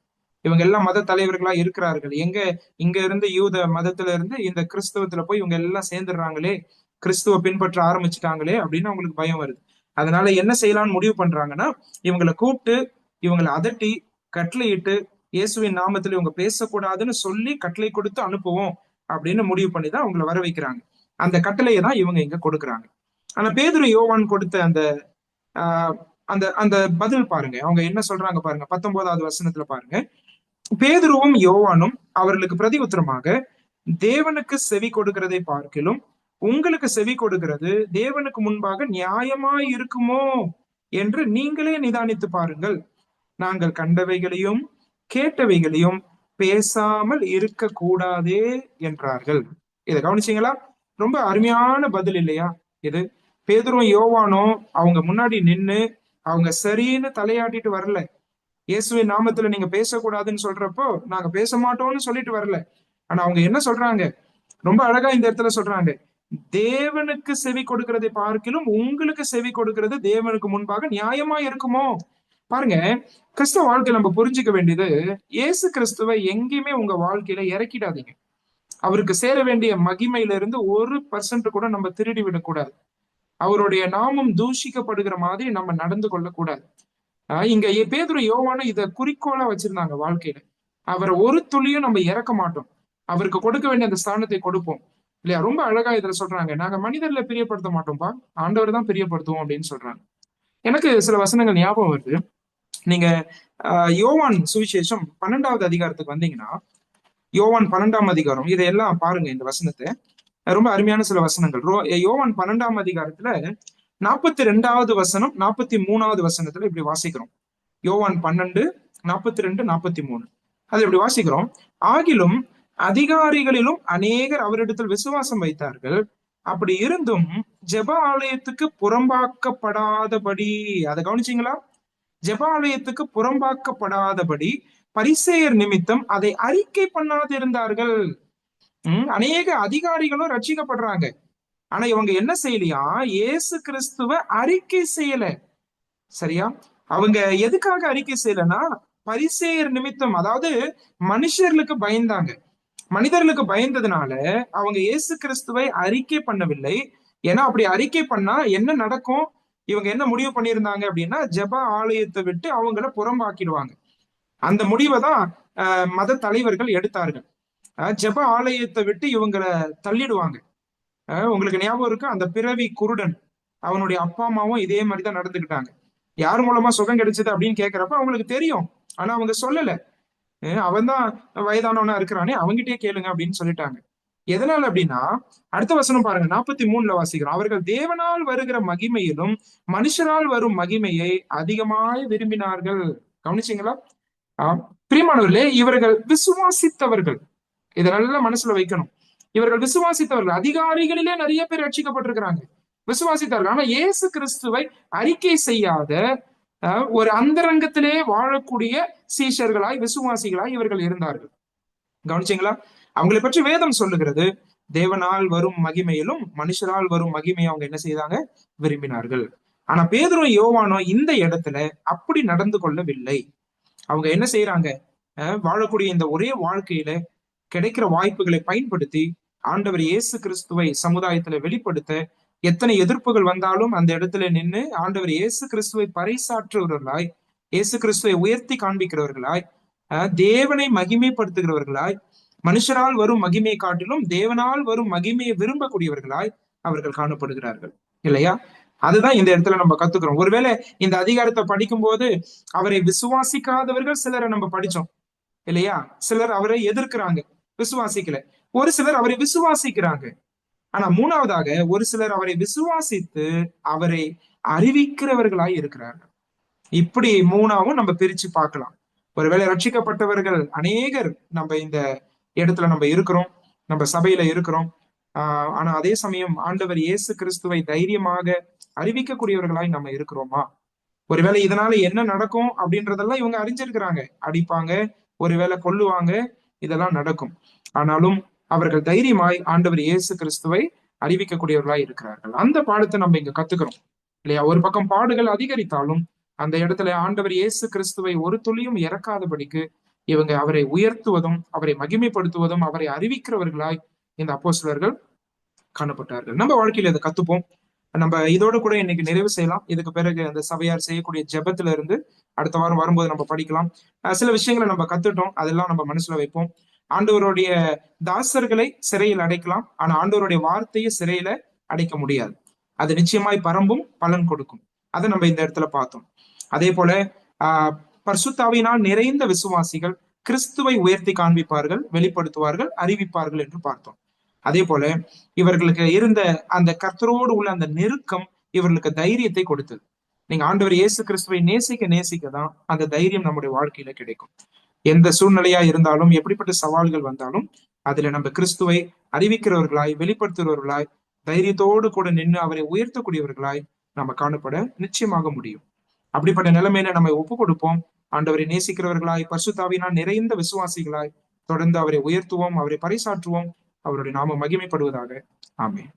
இவங்க எல்லாம் மத தலைவர்களா இருக்கிறார்கள். இங்க இருந்து யூத மதத்துல இருந்து இந்த கிறிஸ்தவத்துல போய் இவங்க எல்லாம் சேர்ந்துடுறாங்களே, கிறிஸ்துவ பின்பற்ற ஆரம்பிச்சுட்டாங்களே அப்படின்னு அவங்களுக்கு பயம் வருது. அதனால என்ன செய்யலாம்னு முடிவு பண்றாங்கன்னா, இவங்களை கூப்பிட்டு இவங்களை அதட்டி கட்டளையிட்டு இயேசுவின் நாமத்துல இவங்க பேசக்கூடாதுன்னு சொல்லி கட்டளை கொடுத்து அனுப்புவோம் அப்படின்னு முடிவு பண்ணிதான் அவங்களை வர வைக்கிறாங்க. அந்த கட்டளையை தான் இவங்க இங்க கொடுக்குறாங்க. ஆனா பேதுரு யோவான் கொடுத்த அந்த அந்த அந்த பதில் பாருங்க, அவங்க என்ன சொல்றாங்க பாருங்க. 19வது வசனத்துல பாருங்க. பேதுருவும் யோவானும் அவர்களுக்கு பிரதி உத்தரமாக, தேவனுக்கு செவி கொடுக்கிறதை பார்க்கிலும் உங்களுக்கு செவி கொடுக்கிறது தேவனுக்கு முன்பாக நியாயமாய் இருக்குமோ என்று நீங்களே நிதானித்து பாருங்கள். நாங்கள் கண்டவைகளையும் கேட்டவைகளையும் பேசாமல் இருக்க கூடாதே என்றார்கள். இதை கவனிச்சீங்களா? ரொம்ப அருமையான பதில் இல்லையா இது? பேதுரும் யோவானும் அவங்க முன்னாடி நின்னு அவங்க சரின்னு தலையாட்டிட்டு வரல. இயேசுவின் நாமத்துல நீங்க பேசக்கூடாதுன்னு சொல்றப்போ நாங்க பேச மாட்டோம்னு சொல்லிட்டு வரல. ஆனா அவங்க என்ன சொல்றாங்க? ரொம்ப அழகா இந்த இடத்துல சொல்றாங்க, தேவனுக்கு செவி கொடுக்கிறதை பார்க்கிலும் உங்களுக்கு செவி கொடுக்கிறது தேவனுக்கு முன்பாக நியாயமா இருக்குமோ. பாருங்க, கிறிஸ்தவ வாழ்க்கையில நம்ம புரிஞ்சுக்க வேண்டியது, இயேசு கிறிஸ்துவை எங்கேயுமே உங்க வாழ்க்கையில இறக்கிடாதீங்க. அவருக்கு சேர வேண்டிய மகிமையில இருந்து 1% கூட நம்ம திருடி விடக்கூடாது. அவருடைய நாமம் தூஷிக்கப்படுகிற மாதிரி நம்ம நடந்து கொள்ளக்கூடாது. இங்க பேதுரு யோவானும் இத குறிக்கோளா வச்சிருந்தாங்க வாழ்க்கையில. அவரை ஒரு துளியும் நம்ம இறக்க மாட்டோம், அவருக்கு கொடுக்க வேண்டிய அந்த ஸ்தானத்தை கொடுப்போம் இல்லையா? ரொம்ப அழகா இதுல சொல்றாங்க, நாங்க மனிதர்ல பிரியப்படுத்த மாட்டோம்பா, ஆண்டவர் தான் பிரியப்படுத்துவோம் அப்படின்னு சொல்றாங்க. எனக்கு சில வசனங்கள் ஞாபகம் வருது. நீங்க யோவான் சுவிசேஷம் 12வது அதிகாரத்துக்கு வந்தீங்கன்னா, யோவான் 12ஆம் அதிகாரம், இதையெல்லாம் பாருங்க. இந்த வசனத்தை ரொம்ப அருமையான சில வசனங்கள். யோவான் 12ஆம் அதிகாரத்துல 42வது வசனம் 43வது வசனத்துல இப்படி வாசிக்கிறோம். யோவான் 12:42-43 அது இப்படி வாசிக்கிறோம். ஆகிலும் அதிகாரிகளிலும் அநேகர் அவரிடத்தில் விசுவாசம் வைத்தார்கள், அப்படி இருந்தும் ஜெப ஆலயத்துக்கு புறம்பாக்கப்படாதபடி, அதை கவனிச்சீங்களா? ஜெப ஆலயத்துக்கு புறம்பாக்கப்படாதபடி பரிசேயர் நிமித்தம் அதை அறிக்கை பண்ணாதிருந்தார்கள். அநேக அதிகாரிகளும் ரட்சிக்கப்படுறாங்க, ஆனா இவங்க என்ன செய்யலையா? இயேசு கிறிஸ்துவ அறிக்கை செய்யல. சரியா? அவங்க எதுக்காக அறிக்கை செய்யலன்னா, பரிசேயர் நிமித்தம், அதாவது மனுஷர்களுக்கு பயந்தாங்க. மனிதர்களுக்கு பயந்ததுனால அவங்க இயேசு கிறிஸ்துவை அறிக்கை பண்ணவில்லை. ஏன்னா அப்படி அறிக்கை பண்ணா என்ன நடக்கும்? இவங்க என்ன முடிவு பண்ணியிருந்தாங்க அப்படின்னா, ஜெப ஆலயத்தை விட்டு அவங்கள புறம்பாக்கிடுவாங்க. அந்த முடிவை தான் மத தலைவர்கள் எடுத்தார்கள். ஜெப ஆலயத்தை விட்டு இவங்களை தள்ளிடுவாங்க. உங்களுக்கு ஞாபகம் இருக்கு, அந்த பிறவி குருடன் அவனுடைய அப்பா அம்மாவும் இதே மாதிரிதான் நடந்துக்கிட்டாங்க. யார் மூலமா சுகம் கிடைச்சது அப்படின்னு கேட்கிறப்ப அவங்களுக்கு தெரியும், ஆனா அவங்க சொல்லல. அவன் தான் வயதானவனா இருக்கிறானே, அவங்கிட்டே கேளுங்க அப்படின்னு சொல்லிட்டாங்க. எதனால அப்படின்னா, அடுத்த வசனம் பாருங்க, 43ல வாசிக்கிறோம். அவர்கள் தேவனால் வருகிற மகிமையிலும் மனுஷரால் வரும் மகிமையை அதிகமாய் விரும்பினார்கள். கவனிச்சீங்களா? பிரியமானவர்களே, இவர்கள் விசுவாசித்தவர்கள். இதை நல்லா மனசுல வைக்கணும். இவர்கள் விசுவாசித்தவர்கள். அதிகாரிகளிலே நிறைய பேர் ரட்சிக்கப்பட்டிருக்கிறாங்க, விசுவாசித்தார்கள். ஆனா இயேசு கிறிஸ்துவை அறிக்கை செய்யாத ஒரு அந்தரங்கத்திலே வாழக்கூடிய சீஷர்களாய், விசுவாசிகளாய் இவர்கள் இருந்தார்கள். கவனிச்சீங்களா? அவங்களை பற்றி வேதம் சொல்லுகிறது, தேவனால் வரும் மகிமையிலும் மனுஷரால் வரும் மகிமையை அவங்க என்ன செய்தாங்க? விரும்பினார்கள். ஆனா பேதுரு யோவானோ இந்த இடத்துல அப்படி நடந்து கொள்ளவில்லை. அவங்க என்ன செய்யறாங்க? வாழக்கூடிய இந்த ஒரே வாழ்க்கையில கிடைக்கிற வாய்ப்புகளை பயன்படுத்தி ஆண்டவர் இயேசு கிறிஸ்துவை சமுதாயத்துல வெளிப்படுத்த எத்தனை எதிர்ப்புகள் வந்தாலும் அந்த இடத்துல நின்று ஆண்டவர் இயேசு கிறிஸ்துவை பறைசாற்றுகிறவர்களாய், இயேசு கிறிஸ்துவை உயர்த்தி காண்பிக்கிறவர்களாய், தேவனை மகிமைப்படுத்துகிறவர்களாய், மனுஷரால் வரும் மகிமையை காட்டிலும் தேவனால் வரும் மகிமையை விரும்பக்கூடியவர்களாய் அவர்கள் காணப்படுகிறார்கள். இல்லையா? அதுதான் இந்த இடத்துல நம்ம கத்துக்கிறோம். ஒருவேளை இந்த அதிகாரத்தை படிக்கும் போது அவரை விசுவாசிக்காதவர்கள் சிலரை நம்ம படிச்சோம் இல்லையா? சிலர் அவரை எதிர்க்கிறாங்க, விசுவாசிக்கல. ஒரு சிலர் அவரை விசுவாசிக்கிறாங்க. ஆனா மூணாவதாக ஒரு சிலர் அவரை விசுவாசித்து அவரை அறிவிக்கிறவர்களாய் இருக்கிறார்கள். இப்படி மூணாவும் நம்ம பிரிச்சு பார்க்கலாம். ஒருவேளை ரட்சிக்கப்பட்டவர்கள் அநேகர் நம்ம இந்த இடத்துல நம்ம இருக்கிறோம், நம்ம சபையில இருக்கிறோம். ஆனா அதே சமயம் ஆண்டவர் இயேசு கிறிஸ்துவை தைரியமாக அறிவிக்கக்கூடியவர்களாய் நம்ம இருக்கிறோமா? ஒருவேளை இதனால என்ன நடக்கும் அப்படின்றதெல்லாம் இவங்க அறிஞ்சிருக்கிறாங்க. அடிப்பாங்க, ஒருவேளை கொல்லுவாங்க, இதெல்லாம் நடக்கும். ஆனாலும் அவர்கள் தைரியமாய் ஆண்டவர் இயேசு கிறிஸ்துவை அறிவிக்கக்கூடியவர்களாய் இருக்கிறார்கள். அந்த பாடத்தை நம்ம இங்க கத்துக்கிறோம் இல்லையா? ஒரு பக்கம் பாடுகள் அதிகரித்தாலும் அந்த இடத்துல ஆண்டவர் இயேசு கிறிஸ்துவை ஒரு துளியும் இறக்காதபடிக்கு இவங்க அவரை உயர்த்துவதும் அவரை மகிமைப்படுத்துவதும் அவரை அறிவிக்கிறவர்களாய் இந்த அப்போஸ்தலர்கள் காணப்பட்டார்கள். நம்ம வாழ்க்கையில இதை கத்துப்போம். நம்ம இதோட கூட இன்னைக்கு நிறைவு செய்யலாம். இதுக்கு பிறகு அந்த சபையார் செய்யக்கூடிய ஜெபத்துல இருந்து அடுத்த வாரம் வரும்போது நம்ம படிக்கலாம். சில விஷயங்களை நம்ம கத்துட்டோம், அதெல்லாம் நம்ம மனசுல வைப்போம். ஆண்டவருடைய தாசர்களை சிறையில் அடைக்கலாம், ஆனா ஆண்டவருடைய வார்த்தையை சிறையில அடைக்க முடியாது. அது நிச்சயமாய் பரம்பும் பலன் கொடுக்கும். அதை நம்ம இந்த இடத்துல பார்த்தோம். அதே போல பரிசுத்தாவியினால் நிறைந்த விசுவாசிகள் கிறிஸ்துவை உயர்த்தி காண்பிப்பார்கள், வெளிப்படுத்துவார்கள், அறிவிப்பார்கள் என்று பார்த்தோம். அதே போல இவர்களுக்கு இருந்த அந்த கர்த்தரோடு உள்ள அந்த நெருக்கம் இவர்களுக்கு தைரியத்தை கொடுத்தது. நீங்க ஆண்டவர் இயேசு கிறிஸ்துவை நேசிக்க நேசிக்கதான் அந்த தைரியம் நம்முடைய வாழ்க்கையில கிடைக்கும். எந்த சூழ்நிலையா இருந்தாலும், எப்படிப்பட்ட சவால்கள் வந்தாலும் அதுல நம்ம கிறிஸ்துவை அறிவிக்கிறவர்களாய், வெளிப்படுத்துகிறவர்களாய், தைரியத்தோடு கூட நின்று அவரை உயர்த்தக்கூடியவர்களாய் நம்ம காணப்பட நிச்சயமாக முடியும். அப்படிப்பட்ட நிலைமையில நம்ம ஒப்பு கொடுப்போம். ஆண்டவரை நேசிக்கிறவர்களாய், பரிசுத்தாவியினால் நிறைந்த விசுவாசிகளாய் தொடர்ந்து அவரை உயர்த்துவோம், அவரை பறைசாற்றுவோம். அவருடைய நாமம் மகிமைப்படுவதாக. ஆமென்.